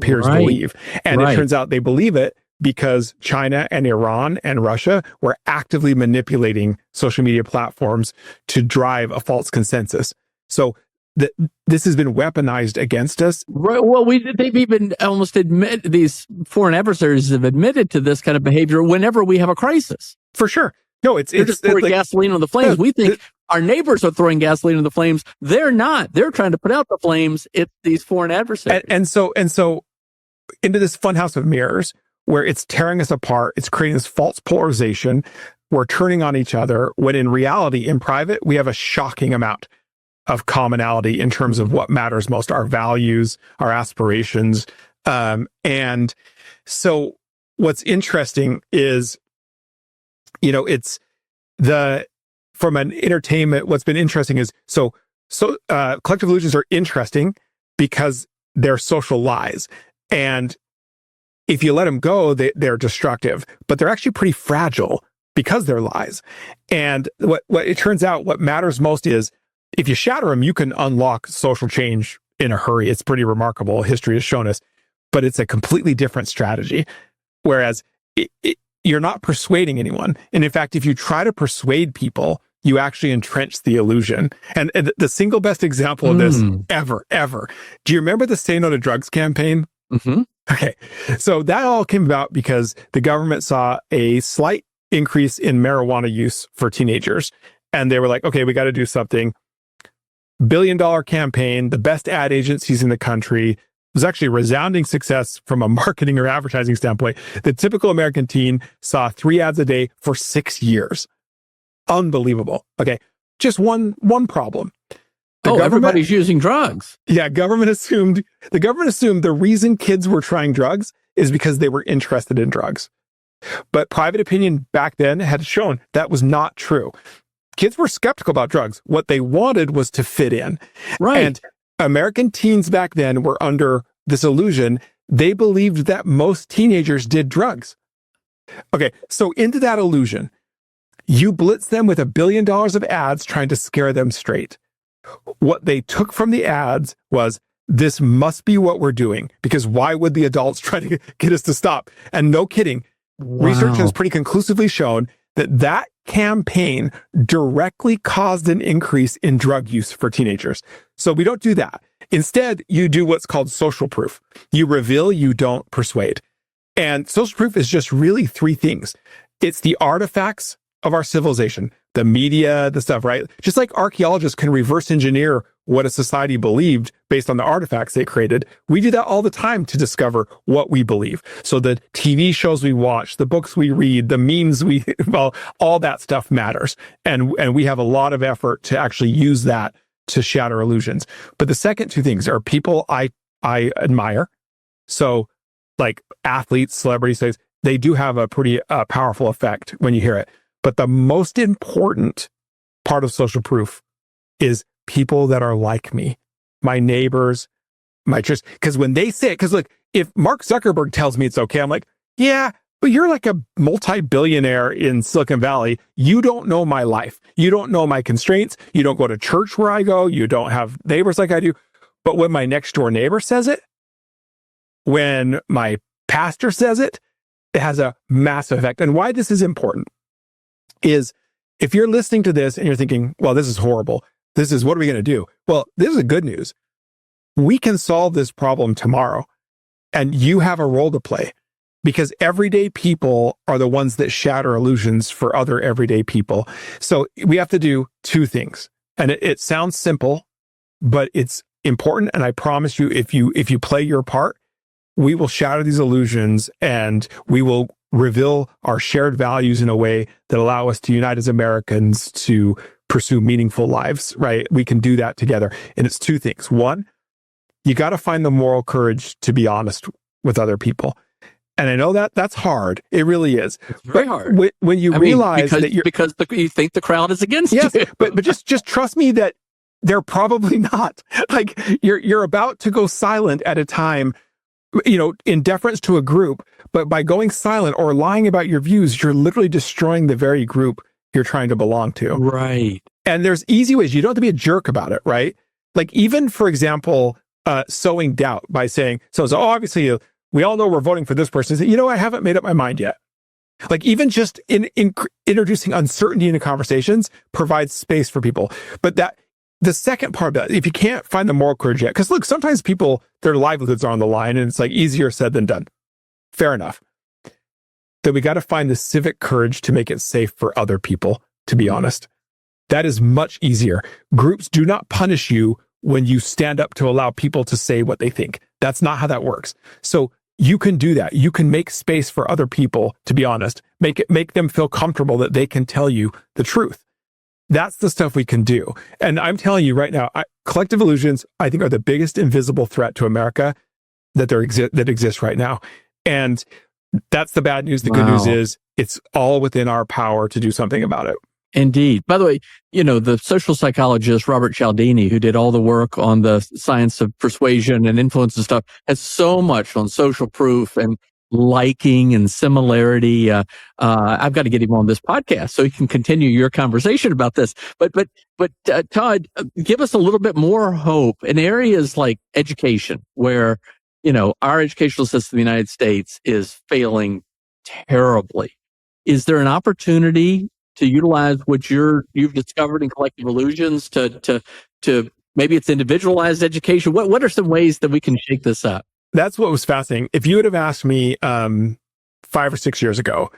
peers believe. And it turns out they believe it because China and Iran and Russia were actively manipulating social media platforms to drive a false consensus. So this has been weaponized against us. Right. Well, they've even almost these foreign adversaries have admitted to this kind of behavior whenever we have a crisis. For sure. No, it's just pouring gasoline on the flames. We think our neighbors are throwing gasoline on the flames. They're not. They're trying to put out the flames. It's these foreign adversaries. And so into this funhouse of mirrors where it's tearing us apart. It's creating this false polarization. We're turning on each other when in reality, in private, we have a shocking amount of commonality in terms of what matters most, our values, our aspirations. And so what's interesting is, it's from an entertainment, what's been interesting is, collective illusions are interesting because they're social lies. And if you let them go, they're destructive, but they're actually pretty fragile because they're lies. And what it turns out, what matters most is if you shatter them, you can unlock social change in a hurry. It's pretty remarkable. History has shown us, but it's a completely different strategy. Whereas you're not persuading anyone. And in fact, if you try to persuade people you actually entrench the illusion. And the single best example of this ever. Do you remember the Say No to Drugs campaign? Mm-hmm. Okay. So that all came about because the government saw a slight increase in marijuana use for teenagers. And they were like, okay, we got to do something. $1 billion campaign, the best ad agencies in the country. It was actually a resounding success from a marketing or advertising standpoint. The typical American teen saw 3 ads a day for 6 years. Unbelievable. Okay. Just one problem. Everybody's using drugs. Yeah. The government assumed the reason kids were trying drugs is because they were interested in drugs. But private opinion back then had shown that was not true. Kids were skeptical about drugs. What they wanted was to fit in. Right. And American teens back then were under this illusion. They believed that most teenagers did drugs. Okay. So into that illusion, you blitz them with $1 billion of ads trying to scare them straight. What they took from the ads was, this must be what we're doing, because why would the adults try to get us to stop? And no kidding. Wow. Research has pretty conclusively shown that campaign directly caused an increase in drug use for teenagers. So we don't do that. Instead, you do what's called social proof. You reveal, you don't persuade. And social proof is just really 3 things. It's the artifacts of our civilization, the media, the stuff, right? Just like archaeologists can reverse engineer what a society believed based on the artifacts they created, we do that all the time to discover what we believe. So the TV shows we watch, the books we read, the memes all that stuff matters. And we have a lot of effort to actually use that to shatter illusions. But the second 2 things are people I admire. So like athletes, celebrities, they do have a pretty powerful effect when you hear it. But the most important part of social proof is people that are like me, my neighbors, my church. Because when they say it, because look, if Mark Zuckerberg tells me it's okay, I'm like, yeah, but you're like a multi-billionaire in Silicon Valley. You don't know my life. You don't know my constraints. You don't go to church where I go. You don't have neighbors like I do. But when my next door neighbor says it, when my pastor says it, it has a massive effect. And why this is important is, if you're listening to this and you're thinking, well, this is horrible. What are we going to do? Well, this is the good news. We can solve this problem tomorrow, and you have a role to play, because everyday people are the ones that shatter illusions for other everyday people. So we have to do 2 things. And it sounds simple, but it's important. And I promise you, if you play your part, we will shatter these illusions, and we will reveal our shared values in a way that allow us to unite as Americans to pursue meaningful lives, right? We can do that together. And it's 2 things. 1, you got to find the moral courage to be honest with other people. And I know that's hard. It really is. It's very hard. When you realize that because you think the crowd is against you. Yes, but just trust me that they're probably not. Like you're about to go silent at a time, in deference to a group, but by going silent or lying about your views, you're literally destroying the very group you're trying to belong to. Right. And there's easy ways. You don't have to be a jerk about it, right? Like even, for example, sowing doubt by saying, obviously we all know we're voting for this person. Say, I haven't made up my mind yet. Like even just in introducing uncertainty into conversations provides space for people. But the second part of that, if you can't find the moral courage yet, because look, sometimes people, their livelihoods are on the line, and it's like easier said than done. Fair enough. Then we got to find the civic courage to make it safe for other people, to be honest. That is much easier. Groups do not punish you when you stand up to allow people to say what they think. That's not how that works. So you can do that. You can make space for other people, to be honest. Make them feel comfortable that they can tell you the truth. That's the stuff we can do. And I'm telling you right now, collective illusions, I think, are the biggest invisible threat to America that exists right now. And that's the bad news. The good news is it's all within our power to do something about it. Indeed. By the way, the social psychologist Robert Cialdini, who did all the work on the science of persuasion and influence and stuff, has so much on social proof and liking and similarity. I've got to get him on this podcast so he can continue your conversation about this. But Todd, give us a little bit more hope in areas like education, where our educational system in the United States is failing terribly. Is there an opportunity to utilize what you've discovered in collective illusions to maybe it's individualized education? What are some ways that we can shake this up? That's what was fascinating. If you would have asked me 5 or 6 years ago,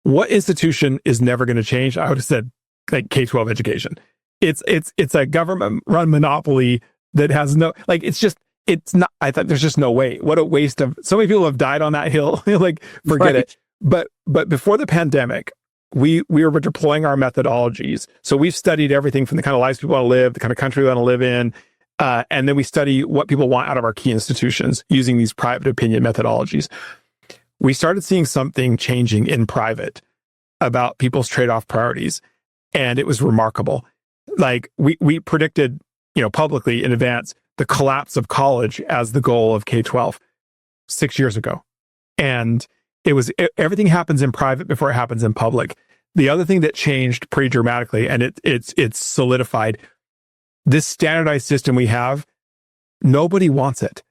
what institution is never going to change, I would have said like K-12 education. It's a government-run monopoly that has no, like, it's not, I thought there's just no way. What a waste of, so many people have died on that hill. Like, forget it. But before the pandemic, we were deploying our methodologies. So we've studied everything from the kind of lives people want to live, the kind of country we want to live in. And then we study what people want out of our key institutions using these private opinion methodologies. We started seeing something changing in private about people's trade-off priorities. And it was remarkable. Like we predicted, publicly in advance, the collapse of college as the goal of K-12 6 years ago. And everything happens in private before it happens in public. The other thing that changed pretty dramatically, and it's solidified, this standardized system we have, nobody wants it.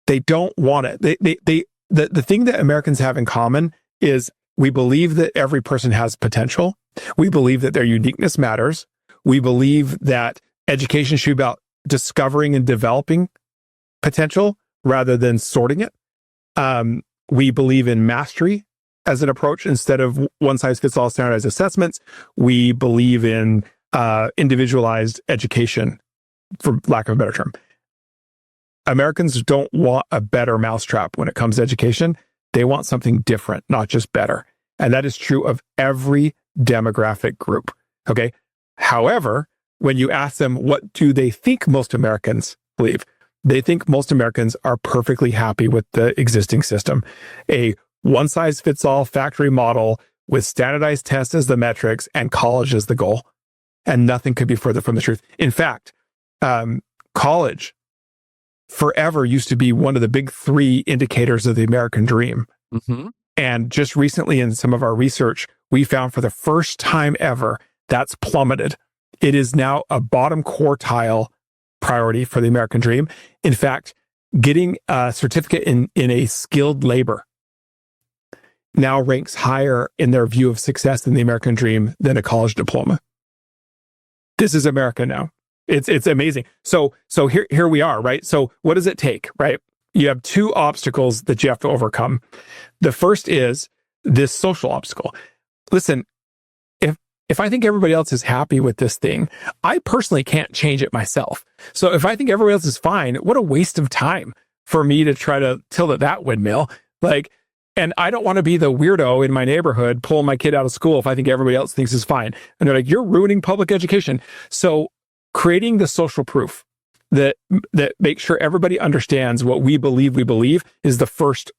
They don't want it. The thing that Americans have in common is we believe that every person has potential. We believe that their uniqueness matters. We believe that education should be about discovering and developing potential rather than sorting it. We believe in mastery as an approach instead of one-size-fits-all standardized assessments. We believe in individualized education, for lack of a better term. Americans don't want a better mousetrap when it comes to education. They want something different, not just better. And that is true of every demographic group. Okay. However, when you ask them what do they think most Americans believe, they think most Americans are perfectly happy with the existing system. A one-size-fits-all factory model with standardized tests as the metrics and college as the goal. And nothing could be further from the truth. In fact, college forever used to be one of the big three indicators of the American dream. Mm-hmm. And just recently in some of our research, we found for the first time ever, that's plummeted. It is now a bottom quartile priority for the American dream. In fact, getting a certificate in a skilled labor now ranks higher in their view of success in the American dream than a college diploma. This is America now. It's amazing. So here we are, right? So what does it take, right? You have two obstacles that you have to overcome. The first is this social obstacle. Listen, if I think everybody else is happy with this thing, I personally can't change it myself. So if I think everybody else is fine, what a waste of time for me to try to tilt at that windmill. And I don't want to be the weirdo in my neighborhood pulling my kid out of school if I think everybody else thinks is fine. And they're like, you're ruining public education. So creating the social proof that makes sure everybody understands what we believe is the first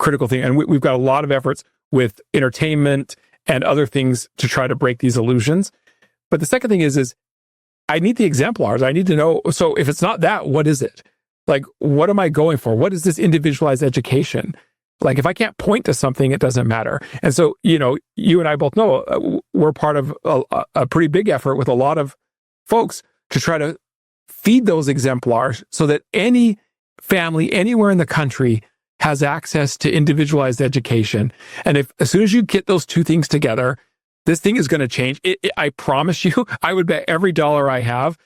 critical thing. And we've got a lot of efforts with entertainment and other things to try to break these illusions. But the second thing is I need the exemplars. I need to know. So if it's not that, what is it? Like, what am I going for? What is this individualized education? Like, if I can't point to something, it doesn't matter. And so, you and I both know we're part of a pretty big effort with a lot of folks to try to feed those exemplars so that any family anywhere in the country has access to individualized education. And as soon as you get those two things together, this thing is going to change. I promise you, I would bet every dollar I have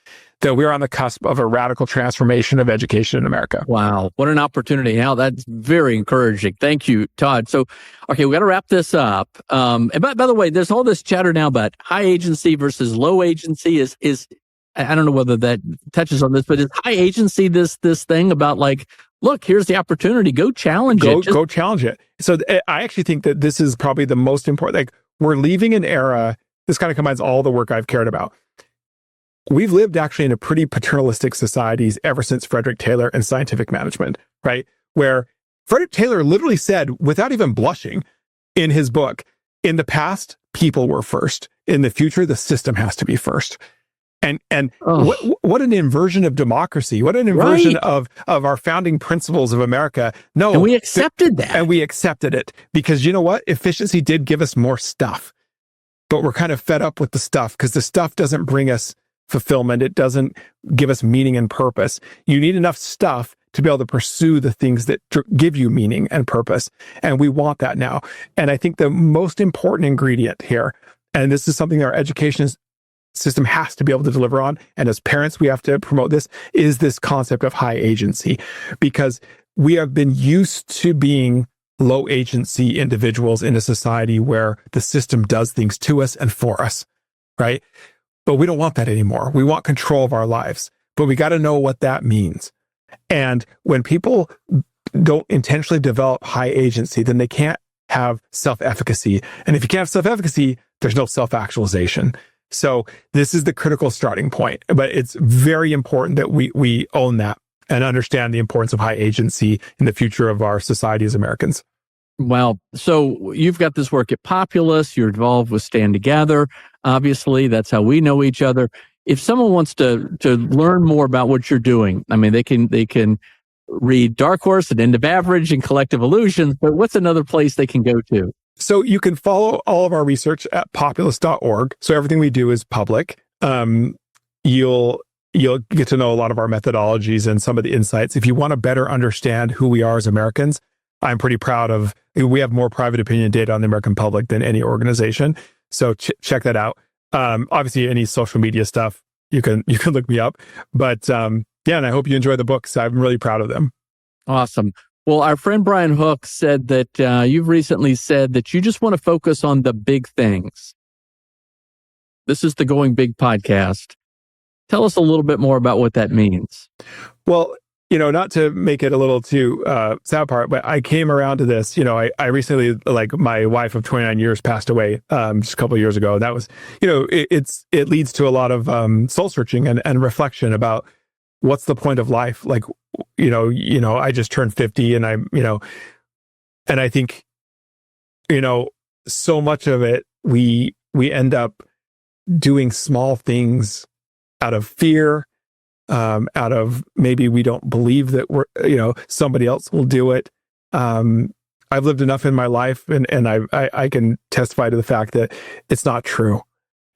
that we're on the cusp of a radical transformation of education in America. Wow. What an opportunity. Now that's very encouraging. Thank you, Todd. So, okay, we got to wrap this up. And by the way, there's all this chatter now about high agency versus low agency is I don't know whether that touches on this, but is high agency this thing about like, look, here's the opportunity, go challenge it. Go challenge it. So I actually think that this is probably the most important, like we're leaving an era, this kind of combines all the work I've cared about. We've lived actually in a pretty paternalistic societies ever since Frederick Taylor and scientific management, right? Where Frederick Taylor literally said, without even blushing in his book, in the past, people were first. In the future, the system has to be first. And what an inversion of democracy. What an inversion of our founding principles of America. No. And we accepted that. And we accepted it because you know what? Efficiency did give us more stuff, but we're kind of fed up with the stuff because the stuff doesn't bring us fulfillment. It doesn't give us meaning and purpose. You need enough stuff to be able to pursue the things that give you meaning and purpose. And we want that now. And I think the most important ingredient here, and this is something our education system has to be able to deliver on, and as parents, we have to promote this, is this concept of high agency. Because we have been used to being low agency individuals in a society where the system does things to us and for us, right? But we don't want that anymore. We want control of our lives, but we got to know what that means. And when people don't intentionally develop high agency, then they can't have self-efficacy. And if you can't have self-efficacy, there's no self-actualization. So this is the critical starting point, but it's very important that we own that and understand the importance of high agency in the future of our society as Americans. Well, so you've got this work at Populace. You're involved with Stand Together. Obviously, that's how we know each other. If someone wants to learn more about what you're doing, I mean, they can read Dark Horse and End of Average and Collective Illusions, but what's another place they can go to? So you can follow all of our research at populace.org. So everything we do is public. You'll get to know a lot of our methodologies and some of the insights. If you want to better understand who we are as Americans, I'm pretty proud of, we have more private opinion data on the American public than any organization. So check that out. Obviously, any social media stuff, you can look me up. But yeah, and I hope you enjoy the books. I'm really proud of them. Awesome. Well, our friend Brian Hook said that you've recently said that you just want to focus on the big things. This is the Going Big podcast. Tell us a little bit more about what that means. Well, not to make it a little too sad part, but I came around to this. I recently, like, my wife of 29 years passed away just a couple of years ago. That was, it leads to a lot of soul searching and reflection about what's the point of life. Like, I just turned 50, and and I think, so much of it, we end up doing small things out of fear, out of maybe we don't believe that somebody else will do it. I've lived enough in my life, and I can testify to the fact that it's not true.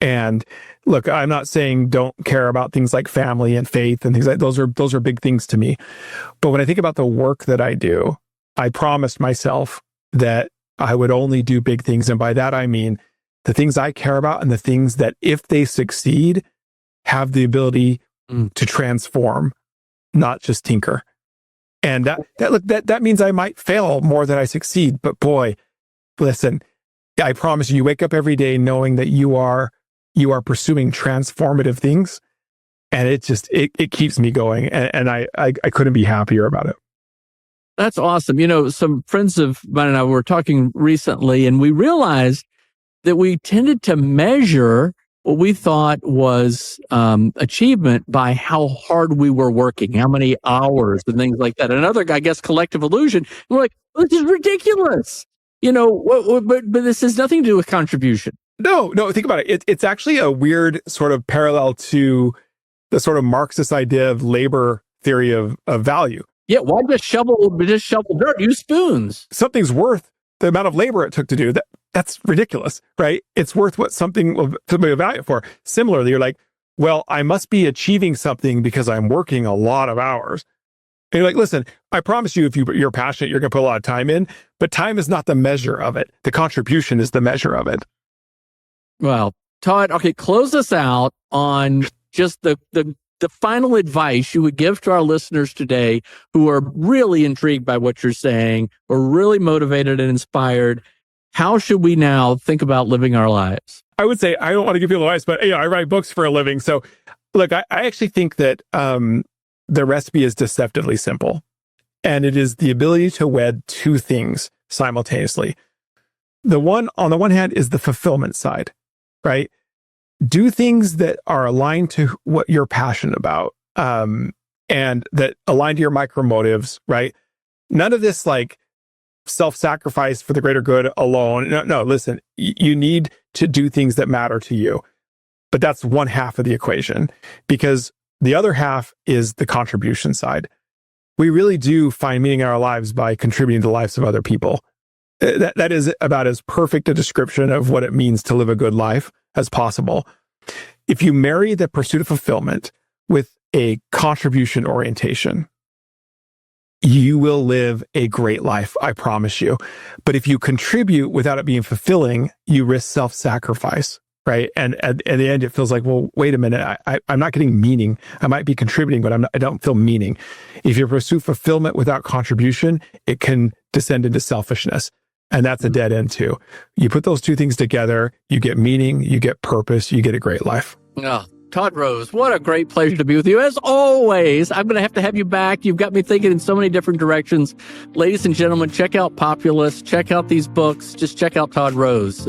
And look, I'm not saying don't care about things like family and faith and things like those are big things to me. But when I think about the work that I do, I promised myself that I would only do big things. And by that, I mean the things I care about and the things that, if they succeed, have the ability to transform, not just tinker. And that means I might fail more than I succeed. But boy, listen, I promise you wake up every day knowing that you are pursuing transformative things, and it keeps me going, and I couldn't be happier about it. That's awesome. Some friends of mine and I were talking recently, and we realized that we tended to measure what we thought was achievement by how hard we were working, how many hours and things like that. Another, I guess, collective illusion. We're like, this is ridiculous. But this has nothing to do with contribution. No, think about it. It's actually a weird sort of parallel to the sort of Marxist idea of labor theory of value. Yeah, why just shovel dirt? Use spoons. Something's worth the amount of labor it took to do that. That's ridiculous, right? It's worth what somebody will value for. Similarly, you're like, well, I must be achieving something because I'm working a lot of hours. And you're like, listen, I promise you, if you're passionate, you're going to put a lot of time in, but time is not the measure of it. The contribution is the measure of it. Well, Todd, okay, close us out on just the final advice you would give to our listeners today who are really intrigued by what you're saying, or really motivated and inspired. How should we now think about living our lives? I would say, I don't want to give people advice, but I write books for a living. So look, I actually think that the recipe is deceptively simple. And it is the ability to wed two things simultaneously. On the one hand is the fulfillment side, right? Do things that are aligned to what you're passionate about, and that align to your micro motives, right? None of this like self-sacrifice for the greater good alone. No, listen, you need to do things that matter to you. But that's one half of the equation, because the other half is the contribution side. We really do find meaning in our lives by contributing to the lives of other people. That is about as perfect a description of what it means to live a good life as possible. If you marry the pursuit of fulfillment with a contribution orientation, you will live a great life, I promise you. But if you contribute without it being fulfilling, you risk self-sacrifice. right? And at the end, it feels like, well, wait a minute, I'm not getting meaning. I might be contributing, but I don't feel meaning. If you pursue fulfillment without contribution, it can descend into selfishness. And that's a dead end too. You put those two things together, you get meaning, you get purpose, you get a great life. Oh, Todd Rose, what a great pleasure to be with you. As always, I'm going to have you back. You've got me thinking in so many different directions. Ladies and gentlemen, check out Populace, check out these books, just check out Todd Rose.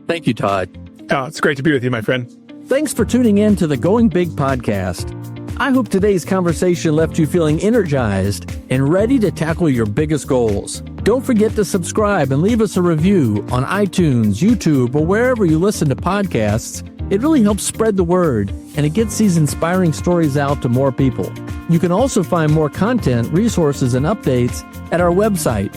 Thank you, Todd. Oh, it's great to be with you, my friend. Thanks for tuning in to the Going Big podcast. I hope today's conversation left you feeling energized and ready to tackle your biggest goals. Don't forget to subscribe and leave us a review on iTunes, YouTube, or wherever you listen to podcasts. It really helps spread the word, and it gets these inspiring stories out to more people. You can also find more content, resources, and updates at our website,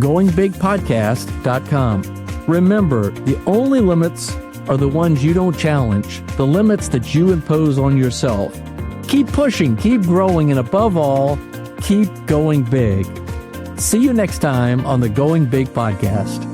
goingbigpodcast.com. Remember, the only limits are the ones you don't challenge, the limits that you impose on yourself. Keep pushing, keep growing, and above all, keep going big. See you next time on the Going Big podcast.